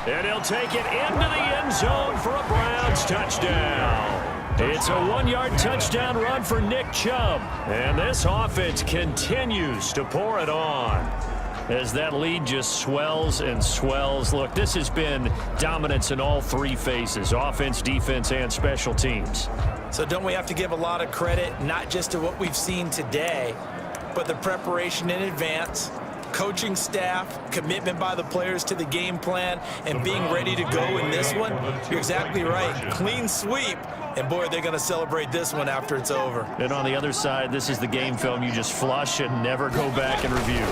And he'll take it into the end zone for a Browns touchdown. It's a 1-yard touchdown run for Nick Chubb. And this offense continues to pour it on as that lead just swells and swells. Look, this has been dominance in all 3 phases, offense, defense, and special teams. So don't we have to give a lot of credit, not just to what we've seen today, but the preparation in advance, coaching staff, commitment by the players to the game plan, and being ready to go in this one? You're exactly right. Clean sweep. And, boy, they're going to celebrate this one after it's over. And on the other side, this is the game film you just flush and never go back and review.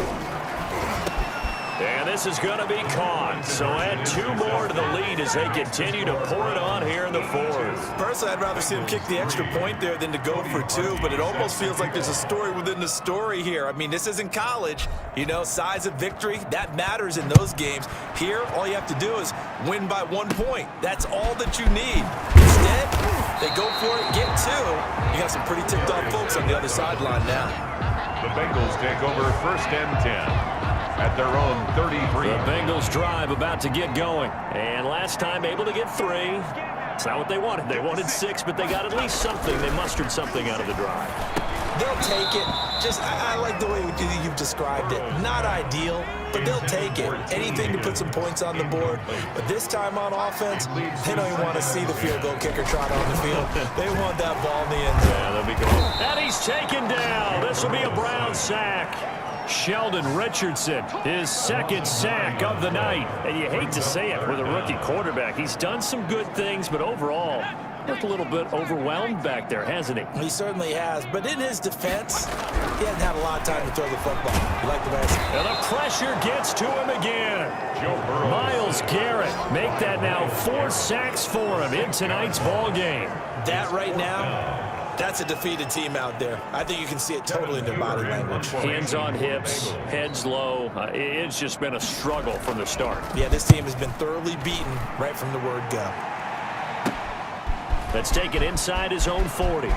And this is going to be caught. So add 2 more to the lead as they continue to pour it on here in the 4th. Personally, I'd rather see them kick the extra point there than to go for 2, but it almost feels like there's a story within the story here. I mean, this isn't college. You know, size of victory, that matters in those games. Here, all you have to do is win by 1 point. That's all that you need. Instead, they go for it, get 2. You got some pretty ticked-off folks on the other sideline now. The Bengals take over 1st and 10. At their own 33. The Bengals drive about to get going. And last time able to get 3. It's not what they wanted. They wanted 6, but they got at least something. They mustered something out of the drive. They'll take it. I like the way you've described it. Not ideal, but they'll take it. Anything to put some points on the board. But this time on offense, they don't even want to see the field goal kicker trot on the field. They want that ball in the end zone. Yeah, they'll be going. And he's taken down. This will be a Browns sack. Sheldon Richardson, his 2nd sack of the night. And you hate to say it with a rookie quarterback. He's done some good things, but overall, looked a little bit overwhelmed back there, hasn't he? He certainly has. But in his defense, he hasn't had a lot of time to throw the football. You like the best. And the pressure gets to him again. Myles Garrett make that now 4 sacks for him in tonight's ball game. That right now, that's a defeated team out there. I think you can see it totally in their body language. Hands on hips, heads low. It's just been a struggle from the start. Yeah, this team has been thoroughly beaten right from the word go. Let's take it inside his own 40. A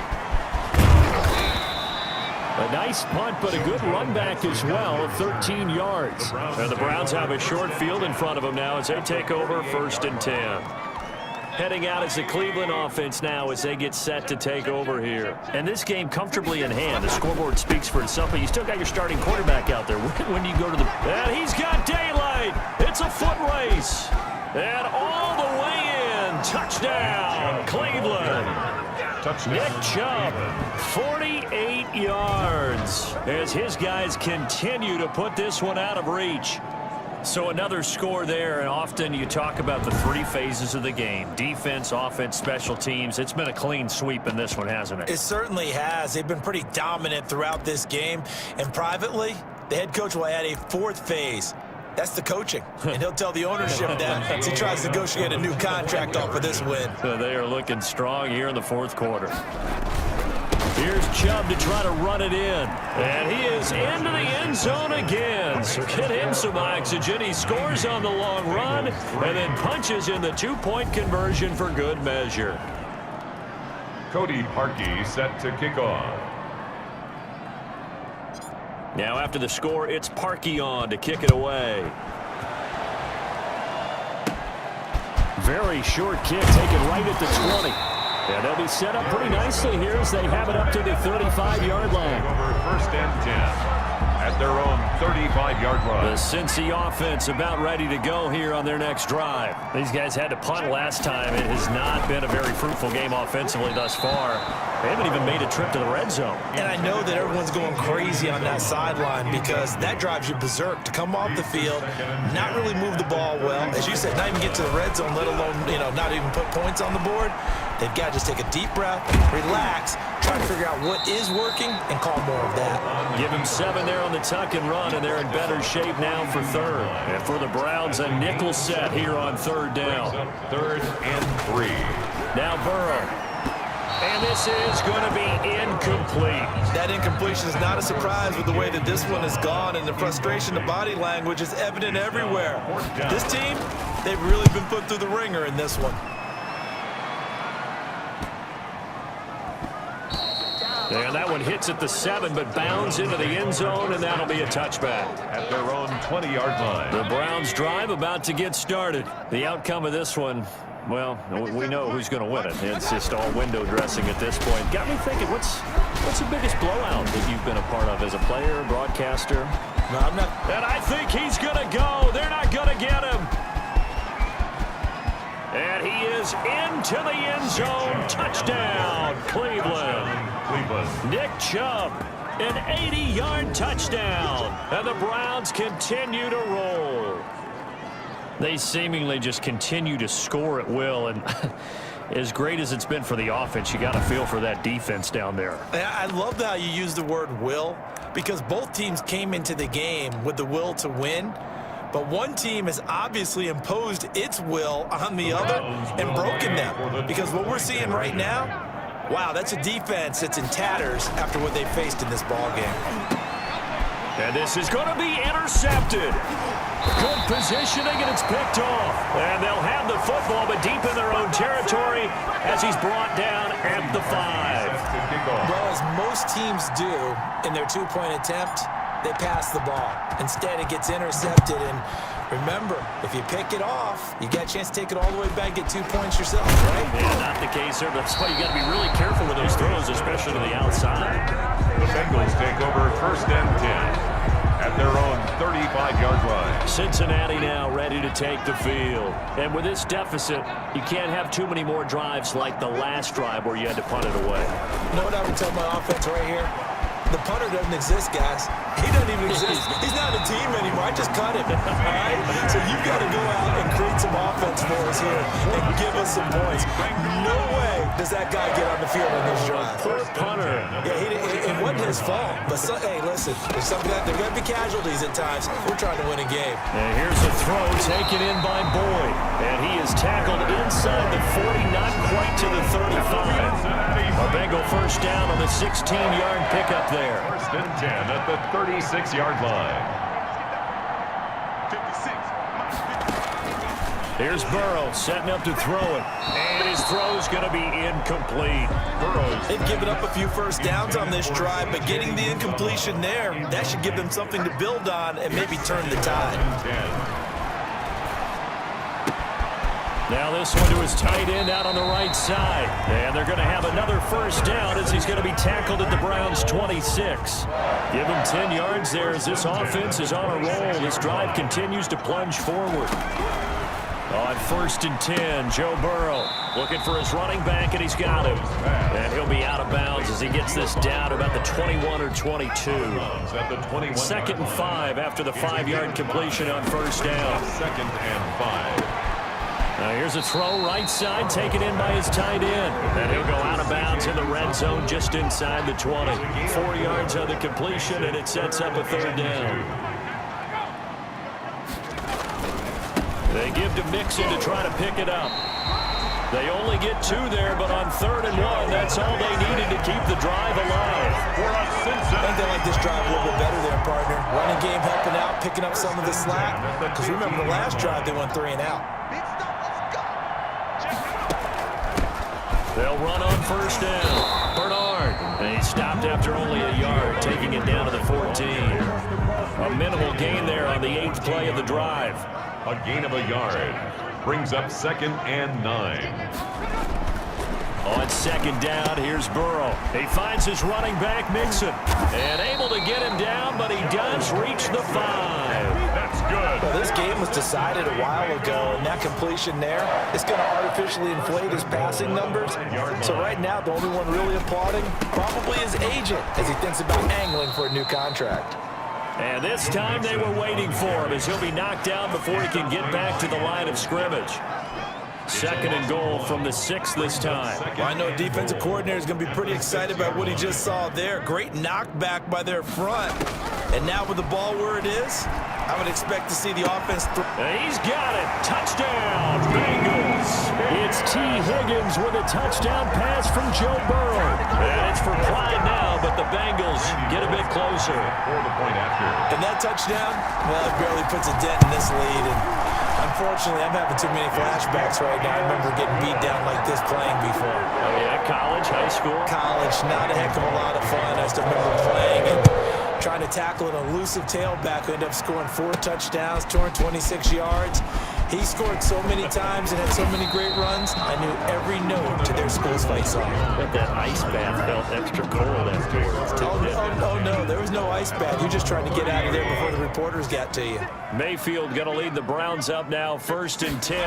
nice punt, but a good run back as well of 13 yards. And the Browns have a short field in front of them now as they take over 1st and 10. Heading out is the Cleveland offense now as they get set to take over here. And this game comfortably in hand. The scoreboard speaks for itself, but you still got your starting quarterback out there. When do you go to the... And he's got daylight. It's a foot race. And all the way in. Touchdown, Cleveland. Touchdown. Nick Chubb, 48 yards as his guys continue to put this one out of reach. So another score there, and often you talk about the 3 phases of the game. Defense, offense, special teams. It's been a clean sweep in this one, hasn't it? It certainly has. They've been pretty dominant throughout this game. And privately, the head coach will add a 4th phase. That's the coaching. And he'll tell the ownership that as he tries to negotiate a new contract off of this win. So they are looking strong here in the 4th quarter. Here's Chubb to try to run it in. And he is into the end zone again. So get him some oxygen. He scores on the long run and then punches in the 2-point conversion for good measure. Cody Parkey set to kick off. Now after the score, it's Parkey on to kick it away. Very short kick taken right at the 20. And they'll be set up pretty nicely here as they have it up to the 35-yard line. Over 1st and 10 at their own 35-yard line. The Cincy offense about ready to go here on their next drive. These guys had to punt last time. It has not been a very fruitful game offensively thus far. They haven't even made a trip to the red zone. And I know that everyone's going crazy on that sideline because that drives you berserk to come off the field, not really move the ball well. As you said, not even get to the red zone, let alone, not even put points on the board. They've got to just take a deep breath, relax, try to figure out what is working, and call more of that. Give him 7 there on the tuck and run, and they're in better shape now for 3rd. And for the Browns, a nickel set here on 3rd down. 3rd and 3. Now Burrow. And this is going to be incomplete. That incompletion is not a surprise with the way that this one has gone, and the frustration, the body language is evident everywhere. This team, they've really been put through the ringer in this one. And that one hits at the 7, but bounds into the end zone, and that'll be a touchback. At their own 20-yard line. The Browns drive about to get started. The outcome of this one, well, we know who's going to win it. It's just all window dressing at this point. Got me thinking, what's the biggest blowout that you've been a part of as a player, broadcaster? No, I'm not. And I think he's going to go. They're not going to get him. And he is into the end zone. Touchdown, Cleveland. Nick Chubb, an 80-yard touchdown. And the Browns continue to roll. They seemingly just continue to score at will. And as great as it's been for the offense, you got to feel for that defense down there. I love how you use the word will, because both teams came into the game with the will to win. But one team has obviously imposed its will on the other and broken them. Because what we're seeing right now, wow, that's a defense that's in tatters after what they faced in this ballgame. And this is going to be intercepted. Good positioning, and it's picked off. And they'll have the football, but deep in their own territory as he's brought down at the 5. Well, as most teams do in their two-point attempt, they pass the ball. Instead, it gets intercepted. And remember, if you pick it off, you got a chance to take it all the way back, get 2 points yourself, right? Yeah, not the case there. That's why you got to be really careful with those throws, especially to the outside. The Bengals take over first and 10 at their own 35-yard line. Cincinnati now ready to take the field. And with this deficit, you can't have too many more drives like the last drive where you had to punt it away. You know what I would tell my offense right here? The punter doesn't exist, guys. He doesn't even exist. He's not a team anymore. I just cut him. All right? So you've got to go out and create some offense for us here and give us some points. No way does that guy get on the field on this drive. Poor punter. Yeah, it wasn't his fault. But, hey, listen, there's something that there are going to be casualties at times. We're trying to win a game. And here's a throw taken in by Boyd. And he is tackled inside the 40, not quite to the 35. A Bengal first down on the 16-yard pickup there. First and 10 at the 36-yard line. Here's Burrow setting up to throw it. And his throw's going to be incomplete. They've given up a few first downs on this drive, but getting the incompletion there, that should give them something to build on and maybe turn the tide. Now this one to his tight end out on the right side. And they're going to have another first down as he's going to be tackled at the Browns' 26. Give him 10 yards there as this offense is on a roll. This drive continues to plunge forward. On first and 10, Joe Burrow looking for his running back, and he's got him. And he'll be out of bounds as he gets this down to about the 21 or 22. Second and 5 after the 5-yard completion on first down. Second and 5. Now here's a throw right side taken in by his tight end. And he'll go out of bounds in the red zone just inside the 20. 4 yards on the completion, and it sets up a third down. They give to Mixon to try to pick it up. They only get 2 there, but on 3rd and 1, that's all they needed to keep the drive alive. I think they like this drive a little bit better there, partner. Running game helping out, picking up some of the slack. Because remember the last drive, they went 3 and out. They'll run on first down. Bernard. And he stopped after only a yard, taking it down to the 14. A minimal gain there on the 8th play of the drive. A gain of a yard. Brings up second and 9. On second down, here's Burrow. He finds his running back, Mixon. And able to get him down, but he does reach the 5. That's good. Well, this game was decided a while ago, and that completion there is going to artificially inflate his passing numbers. So right now, the only one really applauding probably his agent as he thinks about angling for a new contract. And this time they were waiting for him as he'll be knocked down before he can get back to the line of scrimmage. Second and goal from the 6 this time. Well, I know a defensive coordinator is going to be pretty excited about what he just saw there. Great knockback by their front. And now with the ball where it is, I would expect to see the offense. He's got it. Touchdown, Bengals. It's T. Higgins with a touchdown pass from Joe Burrow. And it's for Clyde now, but the Bengals get a bit closer. For the point after. And that touchdown, well, it barely puts a dent in this lead. And unfortunately, I'm having too many flashbacks right now. I remember getting beat down like this playing before. Oh, yeah, college, high school? College, not a heck of a lot of fun. I still remember playing and trying to tackle an elusive tailback who ended up scoring 4 touchdowns, 226 yards. He scored so many times and had so many great runs, I knew every note to their school's fight song. But that ice bath felt extra cold afterwards. Oh, no, there was no ice bath. You just tried to get out of there before the reporters got to you. Mayfield going to lead the Browns up now, 1st and 10,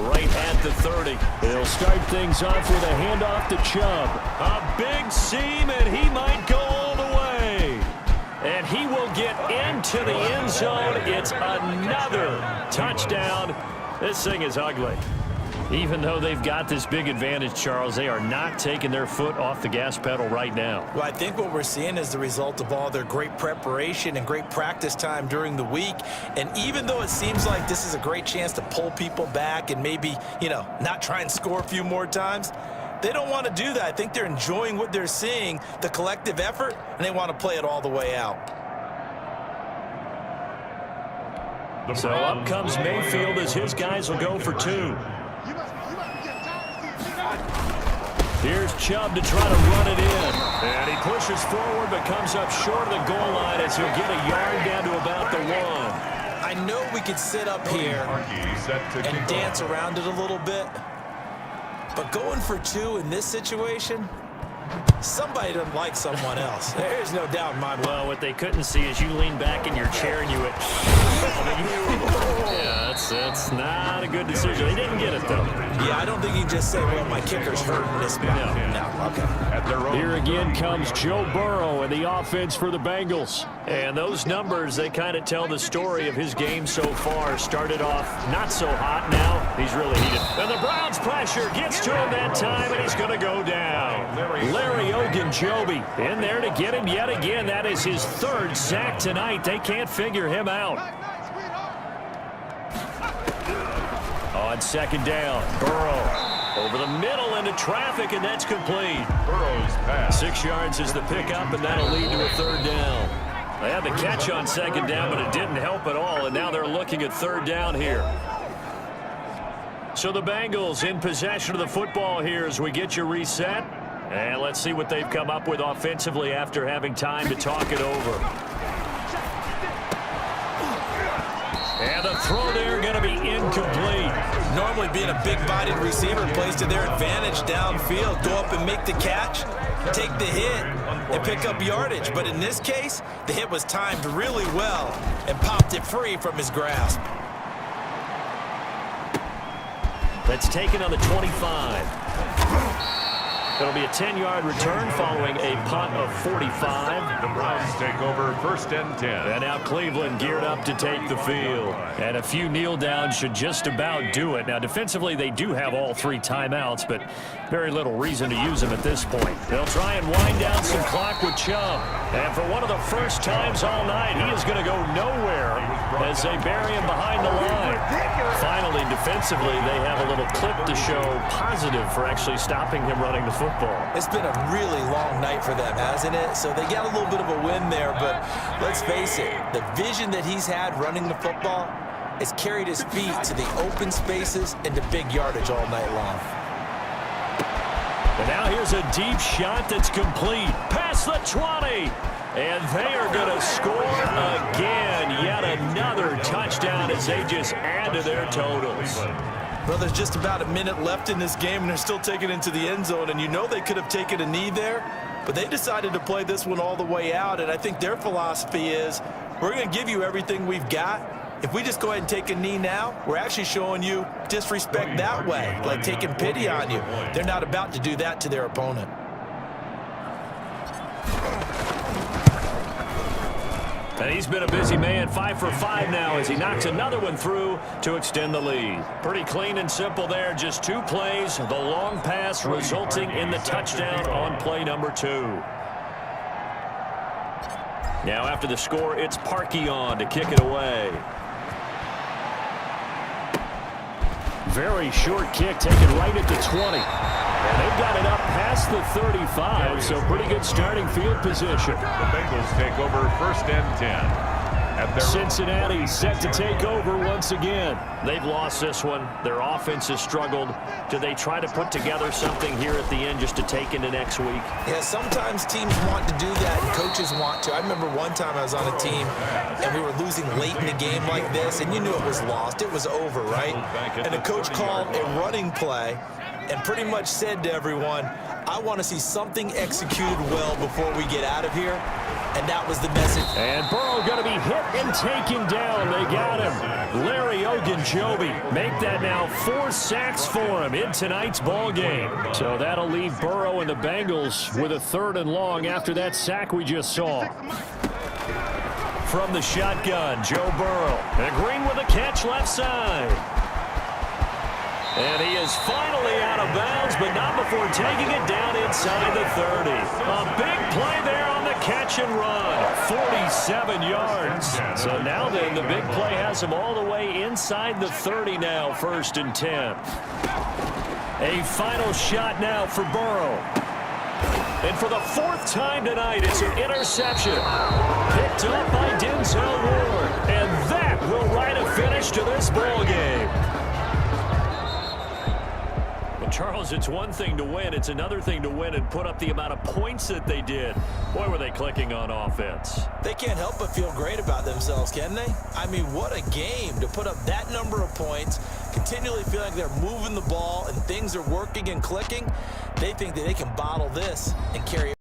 right at the 30. They'll start things off with a handoff to Chubb. A big seam, and he might go all the way. And he will get into the end zone. It's another touchdown. This thing is ugly. Even though they've got this big advantage, Charles, they are not taking their foot off the gas pedal right now. Well, I think what we're seeing is the result of all their great preparation and great practice time during the week. And even though it seems like this is a great chance to pull people back and maybe, not try and score a few more times, they don't want to do that. I think they're enjoying what they're seeing, the collective effort, and they want to play it all the way out. So up comes Mayfield as his guys will go for 2. Here's Chubb to try to run it in. And he pushes forward but comes up short of the goal line as he'll get a yard down to about the 1. I know we could sit up here and dance around it a little bit, but going for 2 in this situation, somebody doesn't like someone else. There's no doubt in my mind. Well, what they couldn't see is you lean back in your chair and you went, yeah, that's not a good decision. They didn't get it, though. Yeah, I don't think you can just say, well, my kicker's hurt in this spot. No, okay. Here again comes Joe Burrow and the offense for the Bengals. And those numbers, they kind of tell the story of his game so far. Started off not so hot. Now he's really heated. And the Browns pressure gets to him that time, and he's going to go down. Larry Ogunjobi in there to get him yet again. That is his 3rd sack tonight. They can't figure him out. On 2nd down, Burrow over the middle into traffic, and that's complete. Burrow's pass. 6 yards is the pickup, and that'll lead to a 3rd down. They had the catch on 2nd down, but it didn't help at all, and now they're looking at 3rd down here. So the Bengals in possession of the football here as we get you reset. And let's see what they've come up with offensively after having time to talk it over. And the throw there going to be incomplete. Normally being a big-bodied receiver plays to their advantage downfield. Go up and make the catch, take the hit, and pick up yardage. But in this case, the hit was timed really well and popped it free from his grasp. That's taken on the 25. It'll be a 10-yard return following a punt of 45. The Browns take over 1st and 10. And now Cleveland geared up to take the field. And a few kneel downs should just about do it. Now, defensively, they do have all 3 timeouts, but very little reason to use them at this point. They'll try and wind down some clock with Chubb. And for one of the first times all night, he is going to go nowhere as they bury him behind the line. Finally, defensively, they have a little clip to show positive for actually stopping him running the football. It's been a really long night for them, hasn't it? So they got a little bit of a win there, but let's face it, the vision that he's had running the football has carried his feet to the open spaces and to big yardage all night long. And now here's a deep shot that's complete. Past the 20. And they are going to score again. Yet another touchdown as they just add to their totals. Well, there's just about a minute left in this game, and they're still taking it into the end zone. And you know they could have taken a knee there, but they decided to play this one all the way out. And I think their philosophy is, we're going to give you everything we've got. If we just go ahead and take a knee now, we're actually showing you disrespect that way, like taking pity on you. They're not about to do that to their opponent. And he's been a busy man, 5 for 5 now as he knocks another one through to extend the lead. Pretty clean and simple there, just 2 plays. The long pass resulting in the touchdown on play number 2. Now after the score, it's Parkey on to kick it away. Very short kick taken right at the 20. And they've got it up past the 35, so pretty good starting field position. The Bengals take over 1st and 10. At their Cincinnati set to take over once again. They've lost this one. Their offense has struggled. Do they try to put together something here at the end just to take into next week? Yeah, sometimes teams want to do that, and coaches want to. I remember one time I was on a team, and we were losing late in the game like this, and you knew it was lost. It was over, right? And the coach called a running play and pretty much said to everyone, I want to see something executed well before we get out of here. And that was the message. And Burrow going to be hit and taken down. They got him. Larry Ogunjobi make that now 4 sacks for him in tonight's ball game. So that'll leave Burrow and the Bengals with a 3rd and long after that sack we just saw. From the shotgun, Joe Burrow. And Green with a catch left side. And he is finally out of bounds, but not before taking it down inside the 30. A big play there on the catch and run. 47 yards. So now then, the big play has him all the way inside the 30 now, 1st and 10. A final shot now for Burrow. And for the 4th time tonight, it's an interception. Picked up by Denzel Ward. And that will write a finish to this ball game. Charles, it's one thing to win. It's another thing to win and put up the amount of points that they did. Boy, were they clicking on offense. They can't help but feel great about themselves, can they? I mean, what a game to put up that number of points, continually feel like they're moving the ball and things are working and clicking. They think that they can bottle this and carry